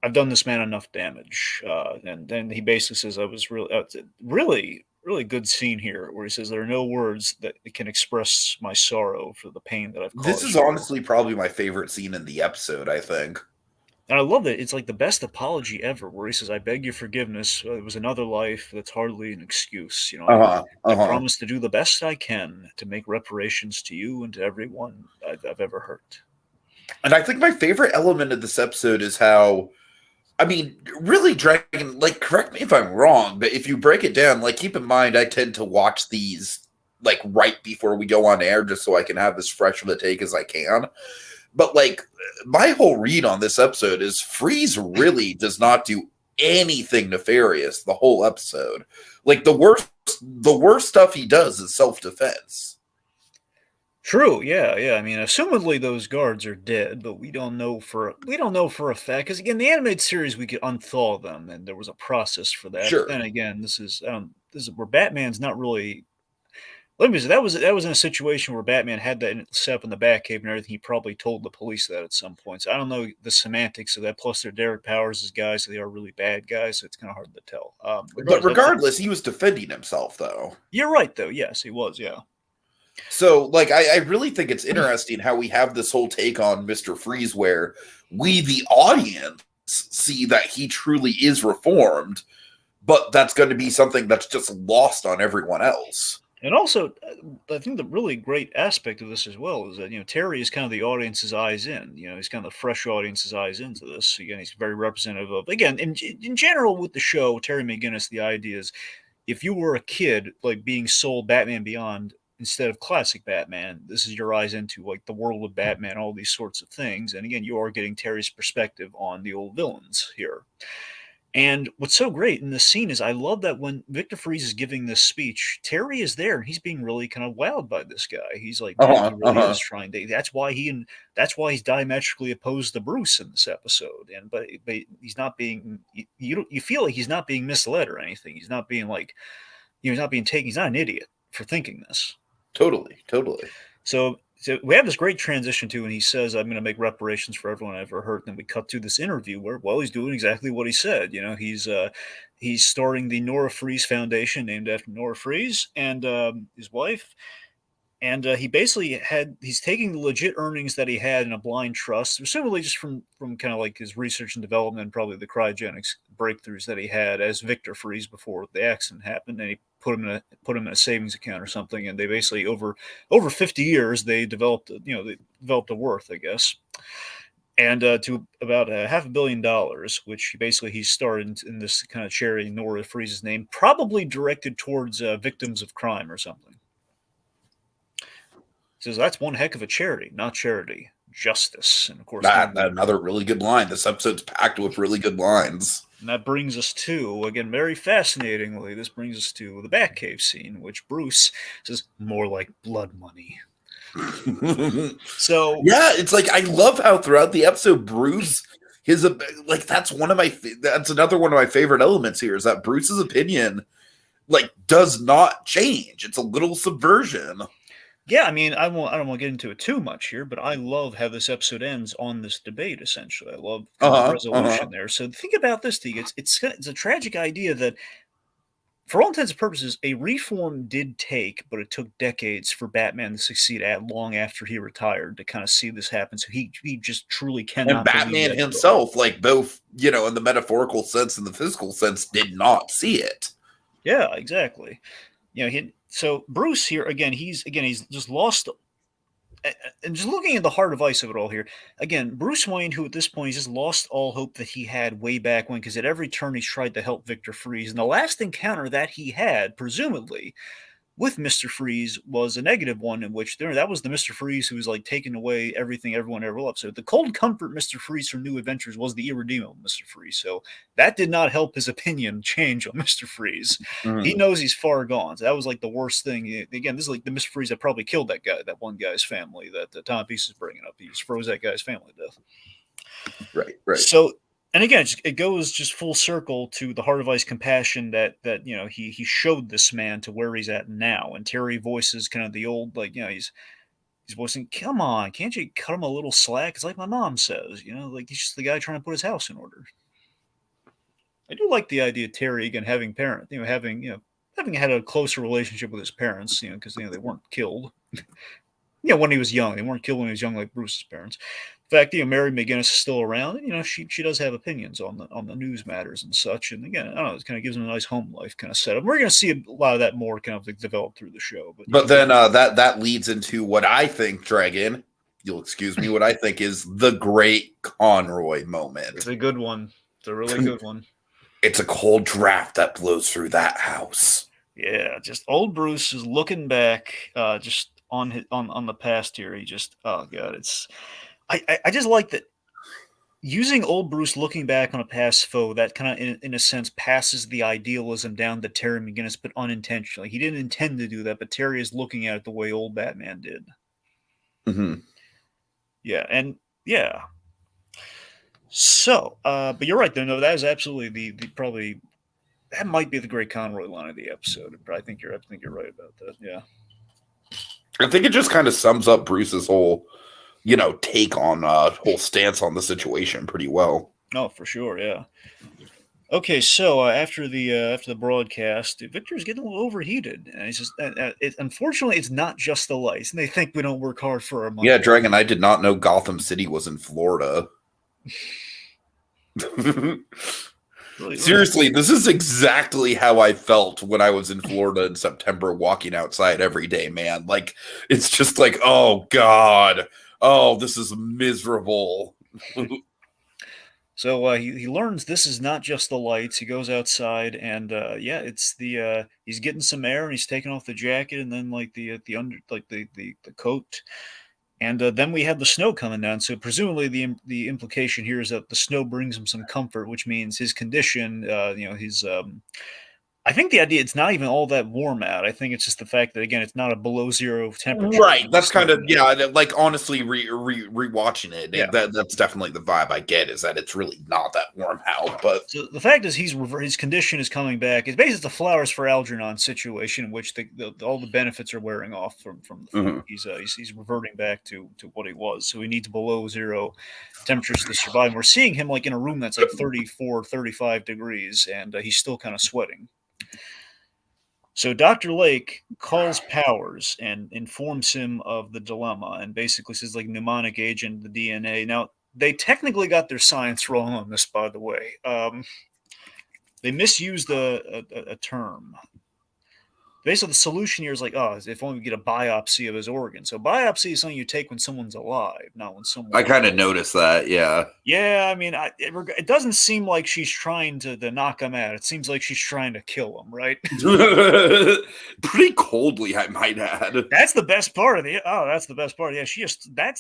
this man enough damage." And then he basically says, "I was really good scene here, where he says there are no words that can express my sorrow for the pain that I've caused." This is honestly probably my favorite scene in the episode, I think. And I love it. It's like the best apology ever, where he says, "I beg your forgiveness. It was another life. That's hardly an excuse. I promise to do the best I can to make reparations to you and to everyone I've ever hurt." And I think my favorite element of this episode is how, I mean, really Dragon, like, correct me if I'm wrong, but if you break it down, like, keep in mind, I tend to watch these, like, right before we go on air, just so I can have as fresh of a take as I can. But, like, my whole read on this episode is Freeze really does not do anything nefarious the whole episode. Like, the worst stuff he does is self-defense. True, yeah. I mean, assumedly those guards are dead, but we don't know for a fact. Because again, the animated series, we could unthaw them, and there was a process for that. Sure. But then again, this is where Batman's not really. Let me say that was in a situation where Batman had that set up in the Batcave and everything. He probably told the police that at some point. So I don't know the semantics of that. Plus, they're Derek Powers' guys, so they are really bad guys. So it's kind of hard to tell. But regardless, he was defending himself, though. You're right, though. Yes, he was. Yeah. So, like, I really think it's interesting how we have this whole take on Mr. Freeze, where we, the audience, see that he truly is reformed, but that's going to be something that's just lost on everyone else. And also, I think the really great aspect of this as well is that, Terry is kind of the audience's eyes in. He's kind of the fresh audience's eyes into this. Again, he's very representative of, again, in general with the show, Terry McGinnis, the idea is if you were a kid, like being sold Batman Beyond instead of classic Batman, this is your eyes into like the world of Batman, all these sorts of things. And again, you are getting Terry's perspective on the old villains here. And what's so great in this scene is I love that when Victor Freeze is giving this speech, Terry is there and he's being really kind of wowed by this guy. He's like, he really is trying to. That's why he's diametrically opposed to Bruce in this episode. And but he's not being. You feel like he's not being misled or anything. He's not being like, he's not being taken. He's not an idiot for thinking this. Totally. So we have this great transition to, and he says, "I'm going to make reparations for everyone I ever hurt." And then we cut to this interview where, well, he's doing exactly what he said. He's starting the Nora Freeze Foundation, named after Nora Freeze and his wife. And he's taking the legit earnings that he had in a blind trust, presumably just from kind of like his research and development, and probably the cryogenics breakthroughs that he had as Victor Freeze before the accident happened, and he put him in a savings account or something. And they basically over 50 years they developed a worth, I guess, and to about $500 million, which he started in this kind of charity, Nora Freeze's name, probably directed towards victims of crime or something. Says that's one heck of a charity, not charity, justice. And of course, another really good line. This episode's packed with really good lines. And that brings us to, again, very fascinatingly, this brings us to the Batcave scene, which Bruce says more like blood money. So yeah, it's like I love how throughout the episode, Bruce, like that's another one of my favorite elements here is that Bruce's opinion like does not change. It's a little subversion. yeah, I mean, I don't want to get into it too much here, but I love how this episode ends on this debate. Essentially, I love kind of the resolution there. So think about this, T. It's a tragic idea that, for all intents and purposes, a reform did take, but it took decades for Batman to succeed at long after he retired to kind of see this happen. So he just truly And cannot believe Batman that. himself, like both, in the metaphorical sense and the physical sense, did not see it. Yeah, exactly. So Bruce here again, he's just lost. And just looking at the heart of ice of it all here, again, Bruce Wayne, who at this point he's just lost all hope that he had way back when, because at every turn he's tried to help Victor Freeze, and the last encounter that he had, presumably, with Mr. Freeze was a negative one, in which that was the Mr. Freeze who was like taking away everything everyone ever loved. So the cold comfort Mr. Freeze from New Adventures was the irredeemable Mr. Freeze. So that did not help his opinion change on Mr. Freeze. He knows he's far gone. So that was like the worst thing. Again, this is like the Mr. Freeze that probably killed that one guy's family that Tom Peace is bringing up. He just froze that guy's family to death. Right. So, and again, it goes just full circle to the Heart of Ice compassion that he showed this man to where he's at now. And Terry voices kind of the old, like, he's voicing, come on, can't you cut him a little slack? It's like my mom says, like he's just the guy trying to put his house in order. I do like the idea of Terry again having having had a closer relationship with his parents, because they weren't killed. When he was young. They weren't killed when he was young like Bruce's parents. In fact, Mary McGinnis is still around, and she does have opinions on the news matters and such. And again, I don't know, it kind of gives him a nice home life kind of setup. We're going to see a lot of that more kind of like develop through the show. But then that leads into what I think, Dragon. You'll excuse me. What I think is the great Conroy moment. It's a good one. It's a really good one. It's a cold draft that blows through that house. Yeah, just old Bruce is looking back, just on the past here. He just, oh god, it's. I just like that using old Bruce looking back on a past foe that kind of in a sense passes the idealism down to Terry McGinnis, but unintentionally. He didn't intend to do that, but Terry is looking at it the way old Batman did. Mm-hmm. Yeah, and yeah. So, but you're right though. No, that is absolutely the probably that might be the great Conroy line of the episode. I think you're right about that. Yeah. I think it just kind of sums up Bruce's whole take on whole stance on the situation pretty well. Oh, for sure, yeah. Okay, so after the broadcast, Victor's getting a little overheated, and he's just unfortunately it's not just the lights, and they think we don't work hard for our money. Yeah, Dragon, I did not know Gotham City was in Florida. Seriously, this is exactly how I felt when I was in Florida in September, walking outside every day, man. Like, it's just like, oh god, oh, this is miserable. So he learns this is not just the lights. He goes outside, and it's he's getting some air, and he's taking off the jacket, and then like the coat, and then we have the snow coming down. So presumably the implication here is that the snow brings him some comfort, which means his condition, his I think the idea it's not even all that warm out. I think it's just the fact that again it's not a below zero temperature. Right. That's kind of like honestly rewatching it. Yeah. That's definitely the vibe I get is that it's really not that warm out. But so the fact is his condition is coming back. It's basically the flowers for Algernon situation in which all the benefits are wearing off from the mm-hmm. He's reverting back to what he was. So he needs below zero temperatures to survive. And we're seeing him like in a room that's like 34, 35 degrees, and he's still kind of sweating. So Dr. Lake calls Powers and informs him of the dilemma and basically says like mnemonic agent, the DNA. Now, they technically got their science wrong on this, by the way. They misused a term. Basically, the solution here is like, if only we get a biopsy of his organ. So biopsy is something you take when someone's alive, not when someone. I kind of noticed that, yeah. Yeah, I mean, it doesn't seem like she's trying to knock him out. It seems like she's trying to kill him, right? Pretty coldly, I might add. That's the best part of the. Oh, that's the best part. Yeah,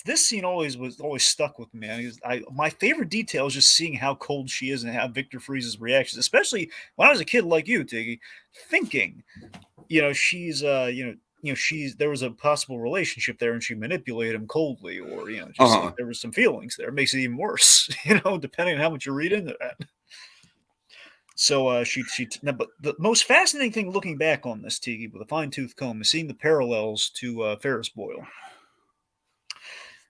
this scene always stuck with me. My favorite detail is just seeing how cold she is and how Victor Freeze's reactions, especially when I was a kid like you, Tiggy, thinking. She's there was a possible relationship there and she manipulated him coldly, or just like Uh-huh. there was some feelings there. It makes it even worse, depending on how much you read into that. So but the most fascinating thing looking back on this, Tiki, with a fine tooth comb, is seeing the parallels to Ferris Boyle.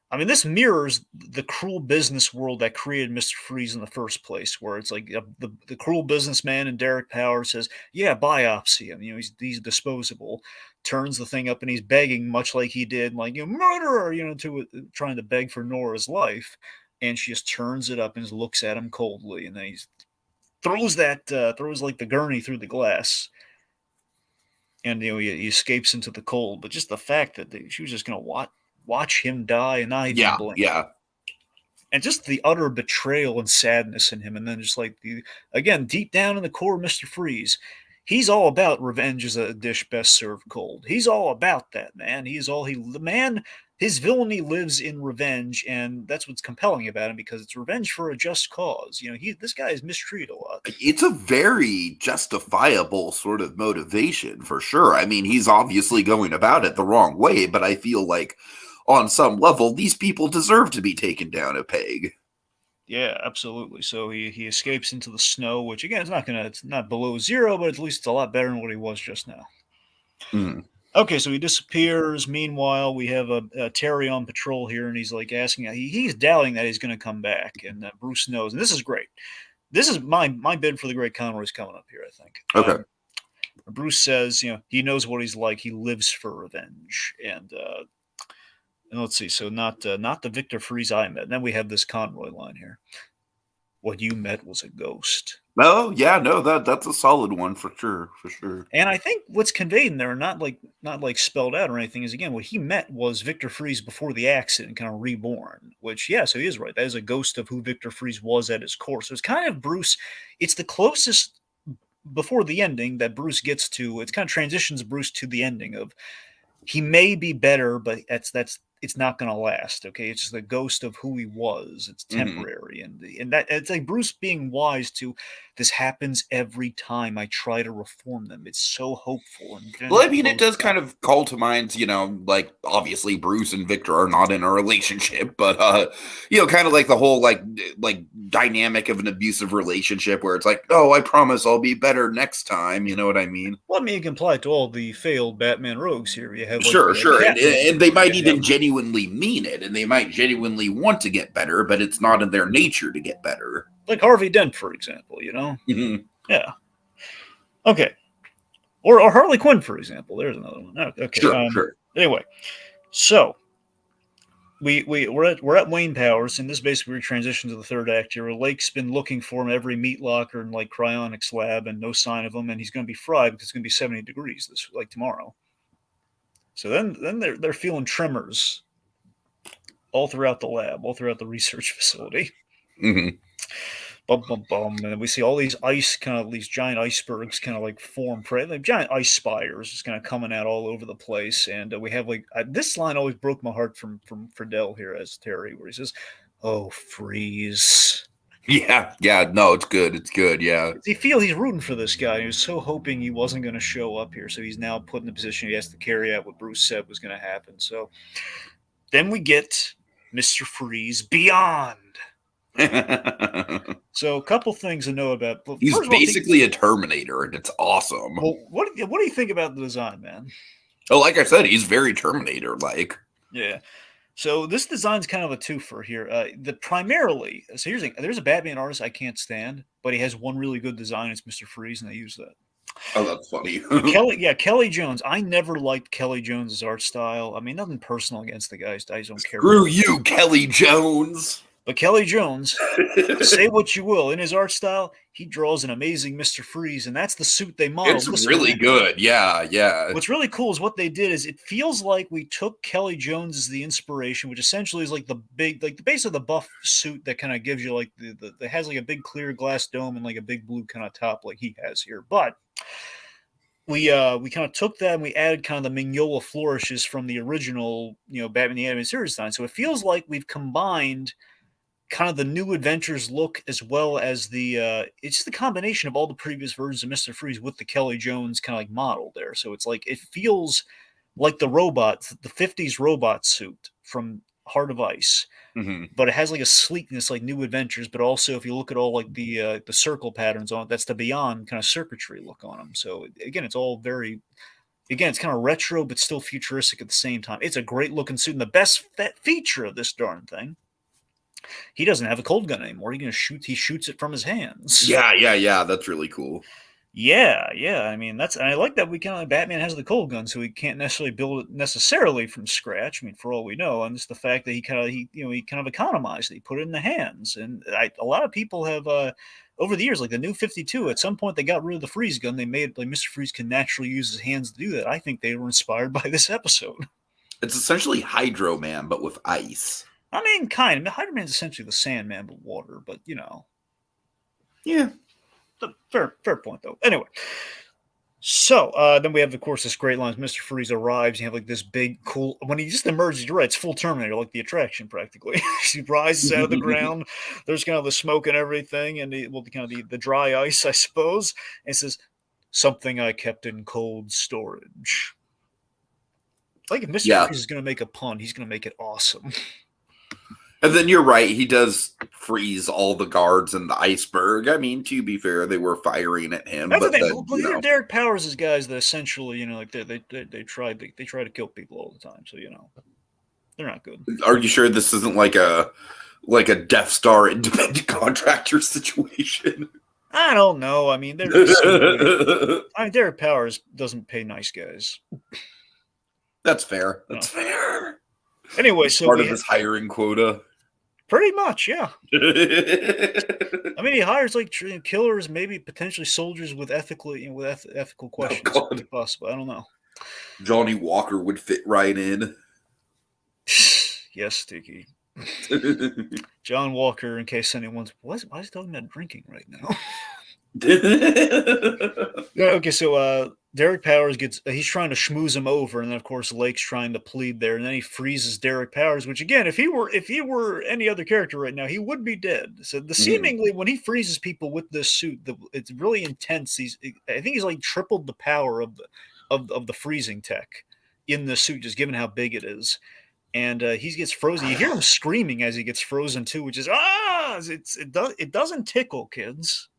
I mean, this mirrors the cruel business world that created Mr. Freeze in the first place, where it's like the cruel businessman in Derek Powers says, yeah, biopsy him. He's disposable, turns the thing up and he's begging, much like he did, like, murderer, trying to beg for Nora's life. And she just turns it up and just looks at him coldly. And then he throws like the gurney through the glass. And, he escapes into the cold. But just the fact that she was just going to watch him die and not even blink. Yeah. And just the utter betrayal and sadness in him. And then just like again, deep down in the core of Mr. Freeze, he's all about revenge as a dish best served cold. He's all about that, man. His villainy lives in revenge, and that's what's compelling about him, because it's revenge for a just cause. This guy is mistreated a lot. It's a very justifiable sort of motivation, for sure. I mean, he's obviously going about it the wrong way, but I feel like on some level, these people deserve to be taken down a peg. Yeah, absolutely. So he escapes into the snow, which again it's not below zero, but at least it's a lot better than what he was just now. Mm. Okay, so he disappears. Meanwhile, we have a Terry on patrol here, and he's like asking. He's doubting that he's going to come back, and Bruce knows. And this is great. This is my bid for the Great Conroy is coming up here, I think. Okay. Bruce says, he knows what he's like. He lives for revenge, and let's see. So not the Victor Freeze I met. And then we have this Conroy line here. What you met was a ghost. Oh yeah, no, that's a solid one for sure. And I think what's conveyed in there, not like spelled out or anything, is again what he met was Victor Freeze before the accident, kind of reborn. Which, yeah, so he is right. That is a ghost of who Victor Freeze was at his core. So it's kind of Bruce. It's the closest before the ending that Bruce gets to. It kind of transitions Bruce to the ending of he may be better, but it's not going to last. Okay, it's the ghost of who he was. It's temporary, and that it's like Bruce being wise to this happens every time I try to reform them. It's so hopeful. Well, I mean, it does kind of call to mind, like obviously Bruce and Victor are not in a relationship, but kind of like the whole like dynamic of an abusive relationship where it's like, oh, I promise I'll be better next time. You know what I mean? Well, I mean, you can apply it to all the failed Batman rogues here. You have sure, and they might even genuinely mean it, and they might genuinely want to get better, but it's not in their nature to get better. Like Harvey Dent, for example. Mm-hmm. Yeah. Okay. Or Harley Quinn, for example. There's another one. Okay. Sure. Anyway, so we're at Wayne Powers, and this basically we transition to the third act here. Lake's been looking for him every meat locker and like cryonics lab, and no sign of him, and he's going to be fried because it's going to be 70 degrees tomorrow. So then they're feeling tremors all throughout the lab, all throughout the research facility. Mm-hmm. Bum, bum, bum. And we see all these these giant icebergs kind of like form, like giant ice spires just kind of coming out all over the place. And we have this line always broke my heart from Friedel here as Terry, where he says, "Oh, Freeze." Yeah, no, it's good, yeah. He's rooting for this guy. He was so hoping he wasn't going to show up here, so he's now put in the position he has to carry out what Bruce said was going to happen. So then we get Mr. Freeze Beyond. So a couple things to know about. He's basically a Terminator, and it's awesome. Well, what do you think about the design, man? Oh, like I said, he's very Terminator-like. Yeah. So this design's kind of a twofer here. So here's there's a Batman artist I can't stand, but he has one really good design. It's Mr. Freeze, and they use that. Oh, that's funny. Kelly Jones. I never liked Kelly Jones's art style. I mean, nothing personal against the guys. I don't care. Screw you, Kelly Jones. But Kelly Jones, say what you will, in his art style, he draws an amazing Mr. Freeze, and that's the suit they modeled. It's really good, yeah. What's really cool is what they did is it feels like we took Kelly Jones as the inspiration, which essentially is like the base of the buff suit that kind of gives you like that has like a big clear glass dome and like a big blue kind of top like he has here. But we kind of took that and we added kind of the Mignola flourishes from the original, Batman the Animated Series design. So it feels like we've combined kind of the New Adventures look as well as it's the combination of all the previous versions of Mr. Freeze with the Kelly Jones kind of like model there. So it's like it feels like the robot, the 50s robot suit from Heart of Ice. Mm-hmm. But it has like a sleekness like New Adventures, but also if you look at all like the circle patterns on it, that's the Beyond kind of circuitry look on them. So again, it's all very, again, it's kind of retro but still futuristic at the same time. It's a great looking suit, and the best feature of this darn thing, he doesn't have a cold gun anymore. He shoots it from his hands. Yeah. That's really cool. Yeah. I mean, and I like that we kind of Batman has the cold gun, so he can't necessarily build it necessarily from scratch. I mean, for all we know, and it's the fact that he kind of economized it. He put it in the hands, and a lot of people have over the years, like the new 52. At some point, they got rid of the freeze gun. They made like Mr. Freeze can naturally use his hands to do that. I think they were inspired by this episode. It's essentially Hydro Man, but with ice. I mean, kind of. Hydro Man's essentially the Sandman, but water. But Yeah. Fair point, though. Anyway, so then we have, of course, this great line. Mr. Freeze arrives. You have like this big, cool. When he just emerges, you're right. It's full Terminator, like the attraction, practically. He rises out of the ground. There's kind of the smoke and everything, and the dry ice, I suppose. And it says, "Something I kept in cold storage." Like if Mr. Freeze is going to make a pun, he's going to make it awesome. And then you're right, he does freeze all the guards in the iceberg. I mean, to be fair, they were firing at him. That's but the thing. These are Derek Powers' guys that essentially, like they try to kill people all the time. So they're not good. Are you sure this isn't like a Death Star independent contractor situation? I don't know. I mean, Derek Powers doesn't pay nice guys. That's fair. That's fair. Anyway, so part of his hiring quota. Pretty much, yeah. I mean, he hires like killers, maybe potentially soldiers with ethical questions. Oh, if possible. I don't know. Johnny Walker would fit right in. Yes, Tiki. John Walker, in case anyone's why is he talking about drinking right now? Okay, so Derek Powers he's trying to schmooze him over, and then of course Lake's trying to plead there, and then he freezes Derek Powers, which again, if he were any other character right now, he would be dead. So seemingly when he freezes people with this suit, it's really intense. I think he's like tripled the power of the freezing tech in the suit, just given how big it is. And he gets frozen. You hear him screaming as he gets frozen too, which is it doesn't tickle, kids.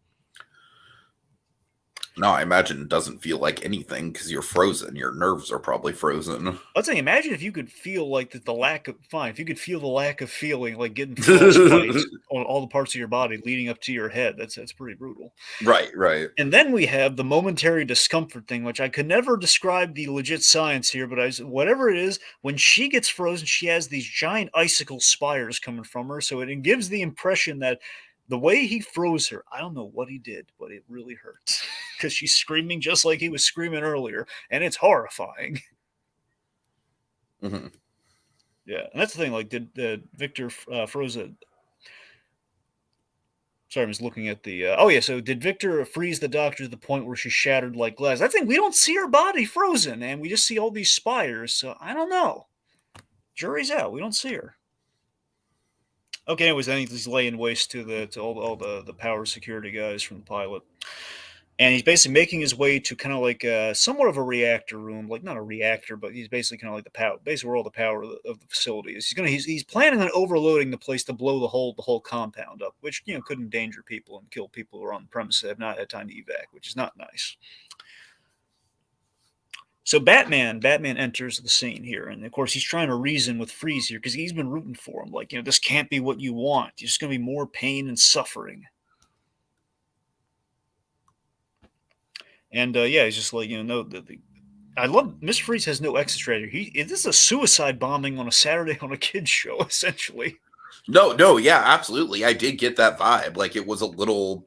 No, I imagine it doesn't feel like anything because you're frozen. Your nerves are probably frozen. Let's say, imagine if you could feel like if you could feel the lack of feeling, like getting frostbite on all the parts of your body leading up to your head. That's pretty brutal. Right. And then we have the momentary discomfort thing, which I could never describe the legit science here, but whatever it is, when she gets frozen, she has these giant icicle spires coming from her. So it gives the impression that the way he froze her, I don't know what he did, but it really hurts because she's screaming just like he was screaming earlier, and it's horrifying. Mm-hmm. Yeah, and that's the thing. Like, did Victor froze it? Sorry, I was looking at the. So did Victor freeze the doctor to the point where she shattered like glass? I think we don't see her body frozen, and we just see all these spires. So I don't know. Jury's out. We don't see her. Okay, anyways, I think he's laying waste to all the power security guys from the pilot. And he's basically making his way to kind of like somewhat of a reactor room, like not a reactor, but he's basically kind of like the power, basically where all the power of the facility is. He's planning on overloading the place to blow the whole compound up, which could endanger people and kill people who are on the premises that have not had time to evac, which is not nice. So Batman enters the scene here, and of course he's trying to reason with Freeze here because he's been rooting for him. Like, this can't be what you want. There's going to be more pain and suffering. And he's just like, I love Mr. Freeze has no exit strategy. This is a suicide bombing on a Saturday on a kids show, essentially. No, yeah, absolutely. I did get that vibe. Like, it was a little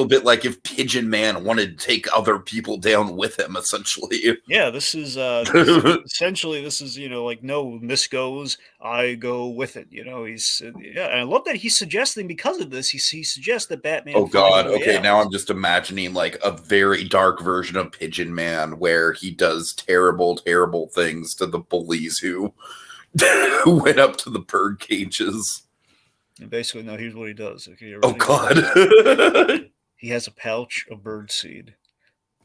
bit like if Pigeon Man wanted to take other people down with him, essentially. Yeah, this is essentially, like, no, when this goes, I go with it. He's and I love that he's suggesting because of this, he suggests that Batman. Oh God, okay, now I'm just imagining like a very dark version of Pigeon Man where he does terrible things to the bullies who went up to the bird cages. And basically, no, here's what he does. Okay, oh God. He has a pouch of birdseed,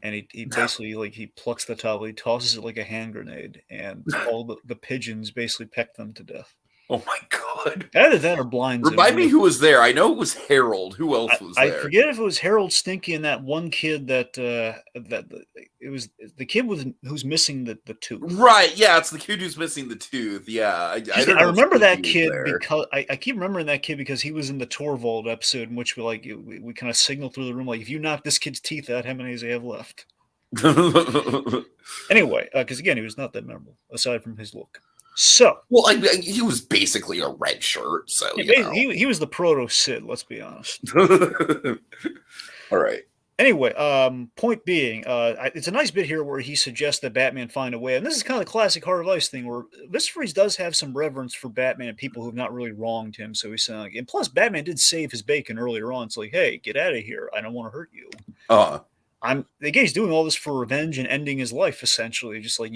and he basically like he plucks the top, he tosses it like a hand grenade, and all the pigeons basically peck them to death. Oh my god! Either that or blinds him. Remind me who was there. I know it was Harold. Who else was I there? forget if it was Harold Stinky and that one kid that it was the kid who's missing the tooth. Right? Yeah, it's the kid who's missing the tooth. Yeah, I remember that kid because I keep remembering that kid because he was in the Torvald episode in which we kind of signaled through the room like, if you knock this kid's teeth out, how many does he have left? Anyway, because again, he was not that memorable aside from his look. So, well, he was basically a red shirt. So yeah, he was the proto Sid. Let's be honest. All right. Anyway, point being, it's a nice bit here where he suggests that Batman find a way, and this is kind of the classic Heart of Ice thing, where Mr. Freeze does have some reverence for Batman and people who've not really wronged him. So he's saying, like, and plus, Batman did save his bacon earlier on. It's like, hey, get out of here! I don't want to hurt you. Again, he's doing all this for revenge and ending his life, essentially. Just like,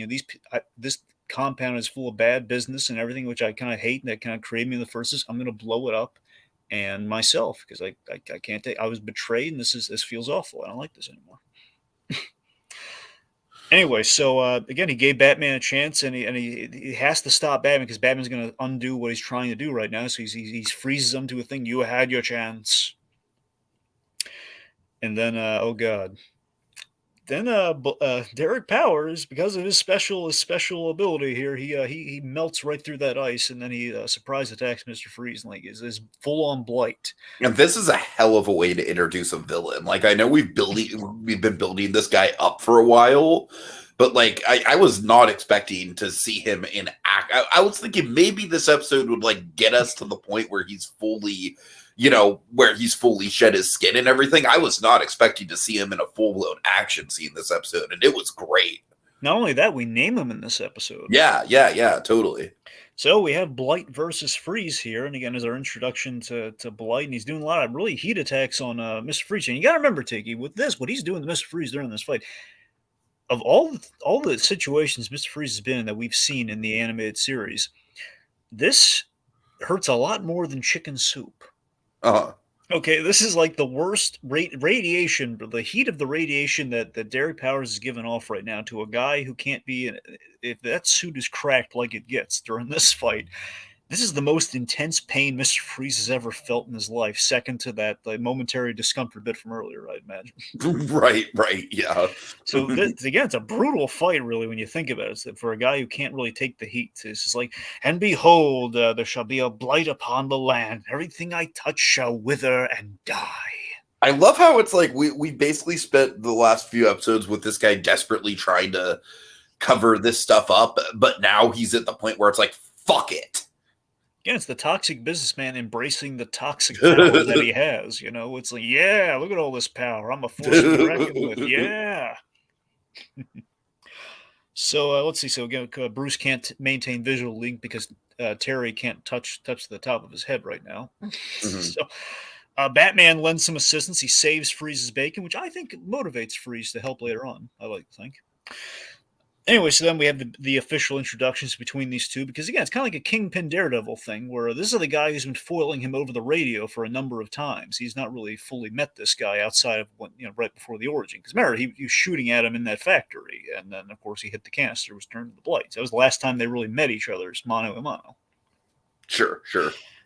this compound is full of bad business and everything, which I kind of hate, and that kind of created me in the first place. I'm going to blow it up and myself because I can't take. I was betrayed, and this feels awful. I don't like this anymore. Anyway, so again, he gave Batman a chance, and he has to stop Batman because Batman's going to undo what he's trying to do right now. So he freezes him to a thing. You had your chance, and then oh god. Then Derek Powers, because of his special ability here, he melts right through that ice, and then he surprise attacks Mr. Freeze, and like is full on blight. And this is a hell of a way to introduce a villain. Like, I know we've been building this guy up for a while, but like I was not expecting to see him in act. I was thinking maybe this episode would like get us to the point where he's fully, where he's fully shed his skin and everything. I was not expecting to see him in a full-blown action scene this episode, and it was great. Not only that, we name him in this episode. Yeah, totally. So we have Blight versus Freeze here, and again, as our introduction to Blight, and he's doing a lot of really heat attacks on Mr. Freeze. And you got to remember, Tiki, with this, what he's doing to Mr. Freeze during this fight, of all the situations Mr. Freeze has been in that we've seen in the animated series, this hurts a lot more than chicken soup. Okay, this is like the worst radiation, the heat of the radiation that Derek Powers is giving off right now to a guy who can't be in. If that suit is cracked like it gets during this fight, this is the most intense pain Mr. Freeze has ever felt in his life, second to that momentary discomfort bit from earlier, I'd imagine. Right, yeah. So again, it's a brutal fight, really, when you think about it. For a guy who can't really take the heat, it's just like, and behold, there shall be a blight upon the land. Everything I touch shall wither and die. I love how it's like we basically spent the last few episodes with this guy desperately trying to cover this stuff up, but now he's at the point where it's like, fuck it. Again, it's the toxic businessman embracing the toxic power that he has. It's like, yeah, look at all this power. I'm a force to be reckoned with. Yeah. So let's see. So again, Bruce can't maintain visual link because Terry can't touch the top of his head right now. Mm-hmm. So Batman lends some assistance. He saves Freeze's bacon, which I think motivates Freeze to help later on. I like to think. Anyway, so then we have the official introductions between these two, because again, it's kind of like a Kingpin Daredevil thing, where this is the guy who's been foiling him over the radio for a number of times. He's not really fully met this guy outside of right before the origin. Because remember, he was shooting at him in that factory, and then of course he hit the canister, was turned to the Blight. So that was the last time they really met each other, mano a mano. Sure.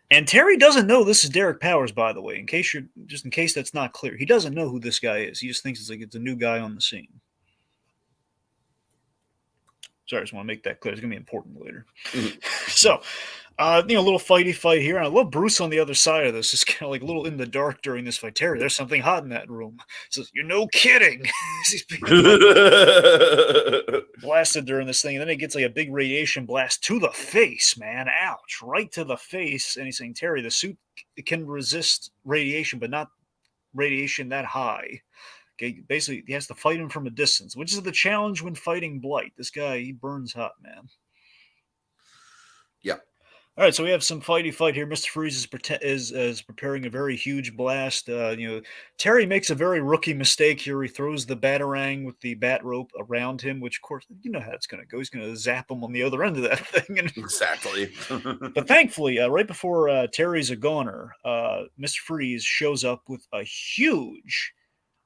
And Terry doesn't know this is Derek Powers, by the way. In case that's not clear, he doesn't know who this guy is. He just thinks it's a new guy on the scene. Sorry, I just want to make that clear. It's going to be important later. Mm-hmm. So, a little fighty fight here. And I love Bruce on the other side of this. It's kind of like a little in the dark during this fight. Terry, there's something hot in that room. He says, you're no kidding. He's being blasted during this thing. And then he gets like a big radiation blast to the face, man. Ouch. Right to the face. And he's saying, Terry, the suit can resist radiation, but not radiation that high. Okay, basically, he has to fight him from a distance, which is the challenge when fighting Blight. This guy, he burns hot, man. Yeah. All right, so we have some fight here. Mr. Freeze is preparing a very huge blast. Terry makes a very rookie mistake here. He throws the batarang with the bat rope around him, which, of course, you know how it's going to go. He's going to zap him on the other end of that thing. Exactly. But thankfully, right before Terry's a goner, Mr. Freeze shows up with a huge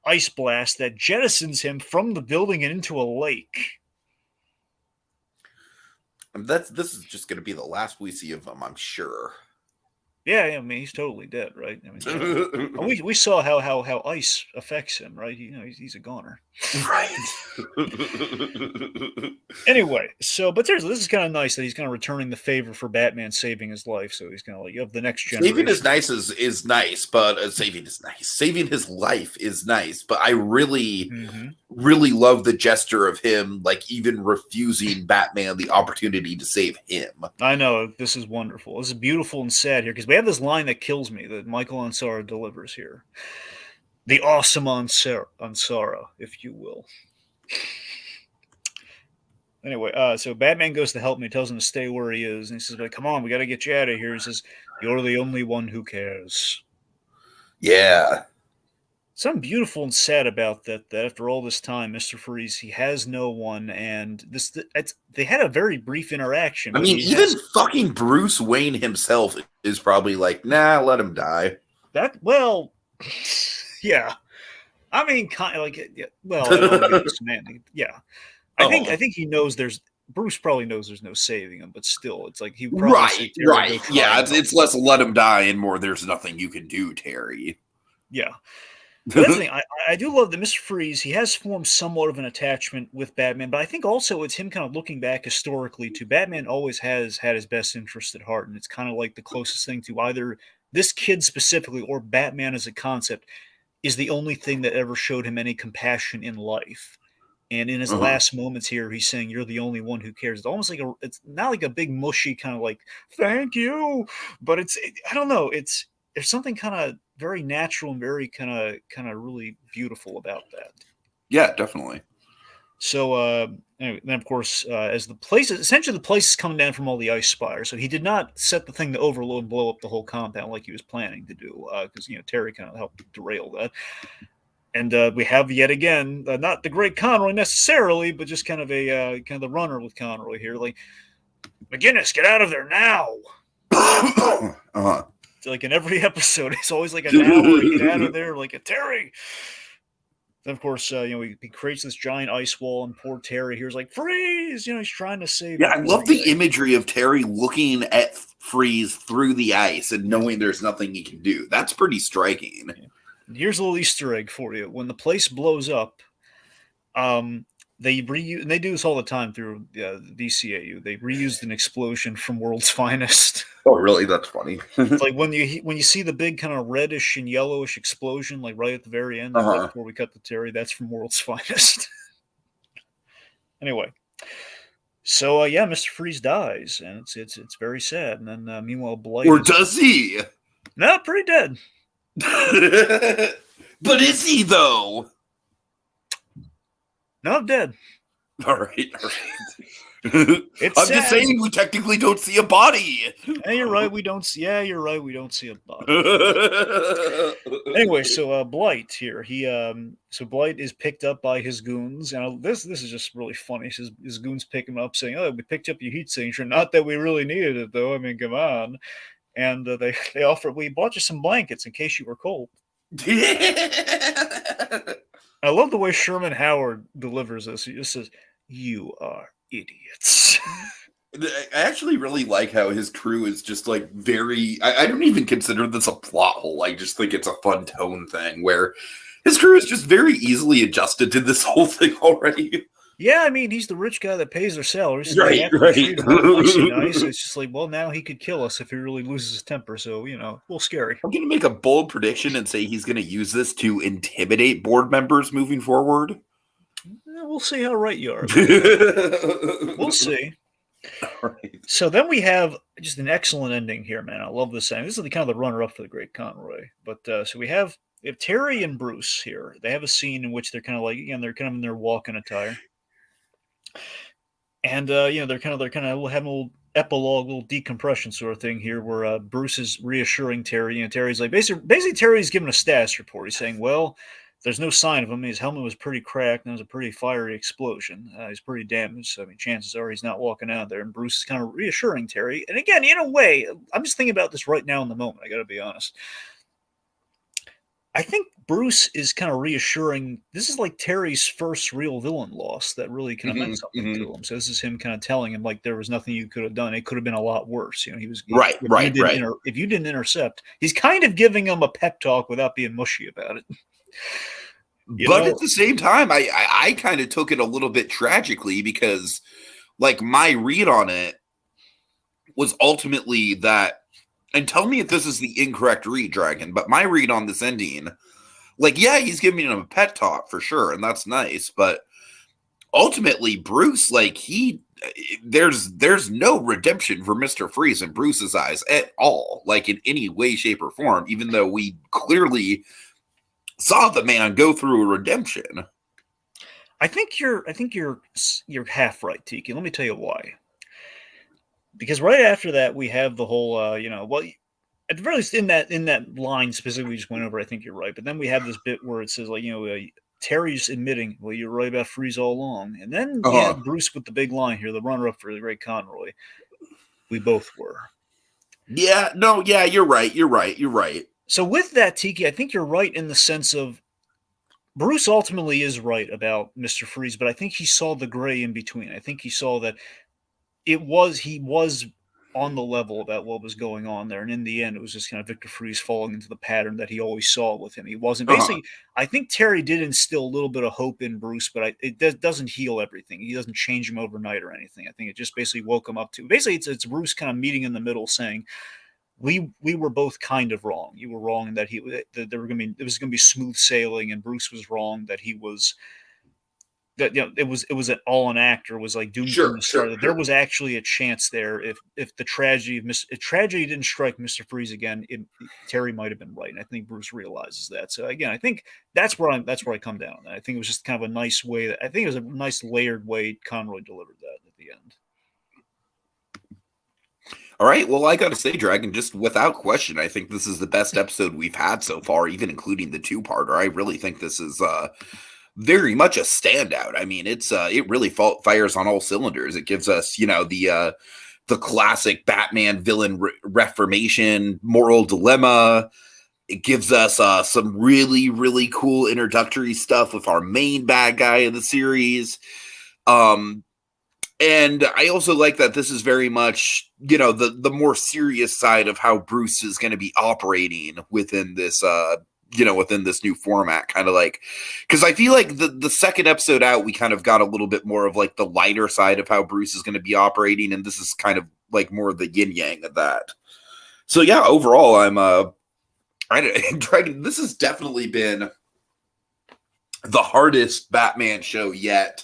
ice blast that jettisons him from the building and into a lake. This is just going to be the last we see of him, I'm sure. Yeah, I mean, he's totally dead, right? I mean, we saw how ice affects him, right? He's a goner. Right. Anyway, but seriously, this is kind of nice that he's kind of returning the favor for Batman saving his life. So he's kind of like, you have the next generation. Saving his nice is nice, but saving his life is nice. But I really, really love the gesture of him, like even refusing Batman the opportunity to save him. I know, this is wonderful. This is beautiful and sad here because we have this line that kills me that Michael Ansara delivers here. The awesome Ansara, if you will. Anyway, so Batman goes to help him. He tells him to stay where he is. And he says, come on, we got to get you out of here. He says, you're the only one who cares. Yeah. Something beautiful and sad about that after all this time, Mr. Freeze, he has no one. And they had a very brief interaction. I mean, even fucking Bruce Wayne himself is probably like, nah, let him die. Yeah. I mean, kind of like, well, I don't know, semantic. Yeah. I think he knows Bruce probably knows there's no saving him, but still, it's like he probably right. Yeah, it's less let him die and more there's nothing you can do, Terry. Yeah. But that's the thing. I do love that Mr. Freeze, he has formed somewhat of an attachment with Batman, but I think also it's him kind of looking back historically to Batman always has had his best interest at heart, and it's kind of like the closest thing to either this kid specifically or Batman as a concept is the only thing that ever showed him any compassion in life. And in his last moments here, he's saying, you're the only one who cares. It's almost like it's not like a big mushy kind of like, thank you. But I don't know. There's something kind of very natural and very kind of really beautiful about that. Yeah, definitely. So, anyway, then of course, as the place is coming down from all the ice spires. So he did not set the thing to overload and blow up the whole compound like he was planning to do, because Terry kind of helped derail that. And we have yet again, not the great Conroy necessarily, but just kind of the runner with Conroy here. Like, McGinnis, get out of there now. So like in every episode, it's always like a now or get out of there, like a Terry. Then of course, he creates this giant ice wall, and poor Terry here's like, Freeze! He's trying to save. Yeah, I love the imagery of Terry looking at Freeze through the ice and knowing there's nothing he can do. That's pretty striking. Yeah. Here's a little Easter egg for you. When the place blows up, they reuse, and they do this all the time through the DCAU. They reused an explosion from World's Finest. Oh, really? That's funny. It's like when you see the big kind of reddish and yellowish explosion, like right at the very end, before we cut to Terry, that's from World's Finest. Anyway, so Mr. Freeze dies, and it's very sad. And then meanwhile, Blight. Or does he? No, pretty dead. But is he though? No, dead. All right. I'm just saying we technically don't see a body. Yeah, you're right. We don't see a body. Anyway, so Blight here. Blight is picked up by his goons, and this is just really funny. His goons pick him up, saying, "Oh, we picked up your heat signature. Not that we really needed it, though. I mean, come on." And they offer, we bought you some blankets in case you were cold. I love the way Sherman Howard delivers this. He just says, "You are idiots." I actually really like how his crew is just like very. I don't even consider this a plot hole. I just think it's a fun tone thing where his crew is just very easily adjusted to this whole thing already. Yeah, I mean, he's the rich guy that pays their salaries. Right. Nice. It's just like, well, now he could kill us if he really loses his temper. So, a little scary. I'm going to make a bold prediction and say he's going to use this to intimidate board members moving forward. We'll see how right you are. We'll see. Right. So then we have just an excellent ending here, man. I love this ending. This is the kind of the runner-up for the Great Conroy. But so we have Terry and Bruce here. They have a scene in which they're kind of like, they're kind of in their walking attire. And they're kind of having a little epilogue, little decompression sort of thing here, where Bruce is reassuring Terry. Terry's like basically Terry's giving a status report. He's saying, well, there's no sign of him. His helmet was pretty cracked, and there was a pretty fiery explosion. He's pretty damaged. So, I mean, chances are he's not walking out there. And Bruce is kind of reassuring Terry. And again, in a way, I'm just thinking about this right now in the moment. I got to be honest. I think Bruce is kind of reassuring. This is like Terry's first real villain loss that really kind of meant something to him. So this is him kind of telling him like there was nothing you could have done. It could have been a lot worse. You know, Right, right, right. if you didn't intercept, he's kind of giving him a pep talk without being mushy about it. But at the same time, I kind of took it a little bit tragically because, like, my read on it was ultimately that, and tell me if this is the incorrect read, Dragon, but my read on this ending, like, yeah, he's giving him a pet talk for sure, and that's nice, but ultimately, Bruce, like, there's no redemption for Mr. Freeze in Bruce's eyes at all, like, in any way, shape, or form, even though we clearly saw the man go through a redemption. I think you're half right, Tiki. Let me tell you why. Because right after that, we have the whole, well, at the very least, in that line specifically we just went over, I think you're right. But then we have this bit where it says, like, Terry's admitting, well, you're right about Freeze all along. And then you had Bruce with the big line here, the runner-up for the Great Conroy. We both were. Yeah, no, yeah, you're right. So with that, Tiki, I think you're right in the sense of Bruce ultimately is right about Mr. Freeze, but I think he saw the gray in between. I think he saw that he was on the level about what was going on there, and in the end, it was just kind of Victor Freeze falling into the pattern that he always saw with him. He wasn't basically. I think Terry did instill a little bit of hope in Bruce, but it doesn't heal everything. He doesn't change him overnight or anything. I think it just basically woke him up to. Basically, it's Bruce kind of meeting in the middle, saying, we were both kind of wrong. You were wrong that it was going to be smooth sailing, and Bruce was wrong that he was it was all an actor, was like doomed from the start. That there was actually a chance there if the tragedy didn't strike Mr. Freeze again, Terry might have been right, and I think Bruce realizes that. So again, I think that's where I come down on that. I think it was just kind of a nice way I think it was a nice layered way Conroy delivered that at the end. All right. Well, I got to say, Dragon, just without question, I think this is the best episode we've had so far, even including the two-parter. I really think this is very much a standout. I mean, it really fires on all cylinders. It gives us, the classic Batman villain reformation, moral dilemma. It gives us some really, really cool introductory stuff with our main bad guy in the series. And I also like that this is very much, the more serious side of how Bruce is going to be operating within this, within this new format, kind of like, because I feel like the second episode out, we kind of got a little bit more of like the lighter side of how Bruce is going to be operating. And this is kind of like more of the yin yang of that. So yeah, overall, Dragon, this has definitely been the hardest Batman show yet.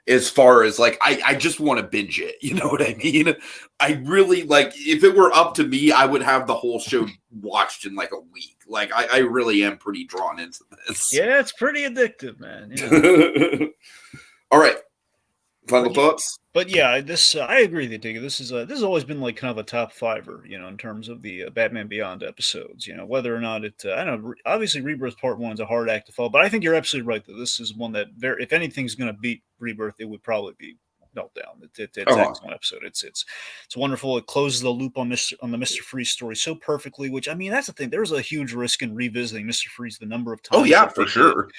As far as like, I just want to binge it. You know what I mean? I really like, if it were up to me, I would have the whole show watched in like a week. Like I really am pretty drawn into this. Yeah, it's pretty addictive, man. Yeah. All right. Final thoughts? But yeah, I agree with you, Digga. This has always been like kind of a top fiver, in terms of the Batman Beyond episodes. Whether or not it, I don't know. Obviously, Rebirth Part 1 is a hard act to follow, but I think you're absolutely right that this is one that, if anything's going to beat Rebirth, it would probably be Meltdown. It's an excellent episode. It's wonderful. It closes the loop on the Mr. Freeze story so perfectly. Which, I mean, that's the thing. There's a huge risk in revisiting Mr. Freeze the number of times. Oh yeah, for sure.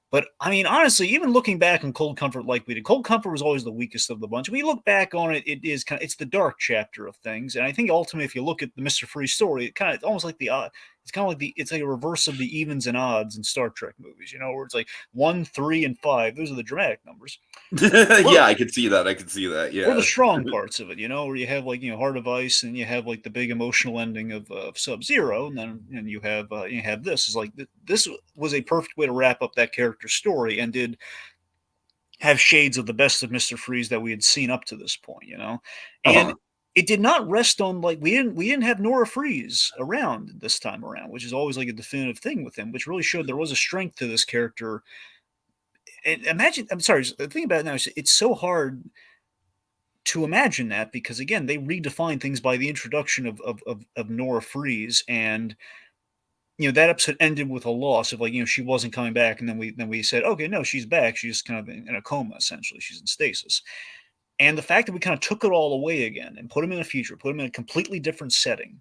But I mean, honestly, even looking back on Cold Comfort like we did, Cold Comfort was always the weakest of the bunch. We look back on it; it's the dark chapter of things. And I think ultimately, if you look at the Mr. Freeze story, it's almost like it's like a reverse of the evens and odds in Star Trek movies. Where it's like 1, 3, and 5. Those are the dramatic numbers. Yeah, I could see that. Yeah, or the strong parts of it. Where you have like Heart of Ice, and you have like the big emotional ending of Sub-Zero, and then you have this. Is like this was a perfect way to wrap up that character story, and did have shades of the best of Mr. Freeze that we had seen up to this point. And it did not rest on like we didn't have Nora Freeze around this time around, which is always like a definitive thing with him, which really showed there was a strength to this character. And imagine, I'm sorry, the thing about it now is it's so hard to imagine that, because again, they redefine things by the introduction of Nora Freeze, and that episode ended with a loss of like she wasn't coming back, and then we said, okay, no, she's back, she's kind of in a coma, essentially, she's in stasis. And the fact that we kind of took it all away again and put him in the future, put him in a completely different setting,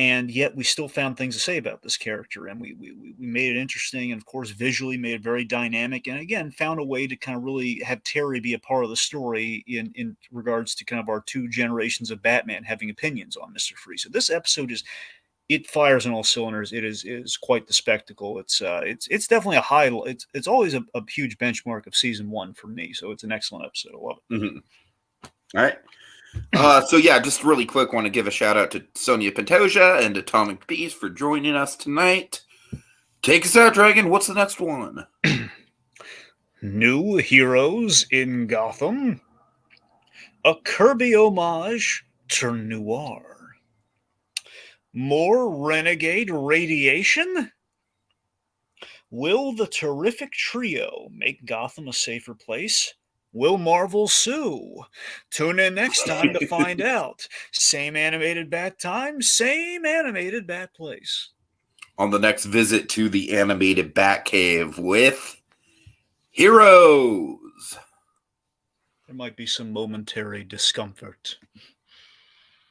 and yet we still found things to say about this character, and we made it interesting, and of course visually made it very dynamic, and again found a way to kind of really have Terry be a part of the story in regards to kind of our two generations of Batman having opinions on Mr. Freeze. So this episode it fires on all cylinders. It is quite the spectacle. It's definitely a high. It's always a huge benchmark of season 1 for me. So it's an excellent episode. I love it. Mm-hmm. All right. So yeah, just really quick, want to give a shout out to Sonia Pantoja and Atomic Beast for joining us tonight. Take us out, Dragon. What's the next one? New heroes in Gotham. A Kirby homage to noir. More renegade radiation. Will the terrific trio make Gotham a safer place? Will Marvel sue? Tune in next time to find out. Same animated bat time, same animated bat place. On the next visit to the animated Batcave with Heroes. There might be some momentary discomfort.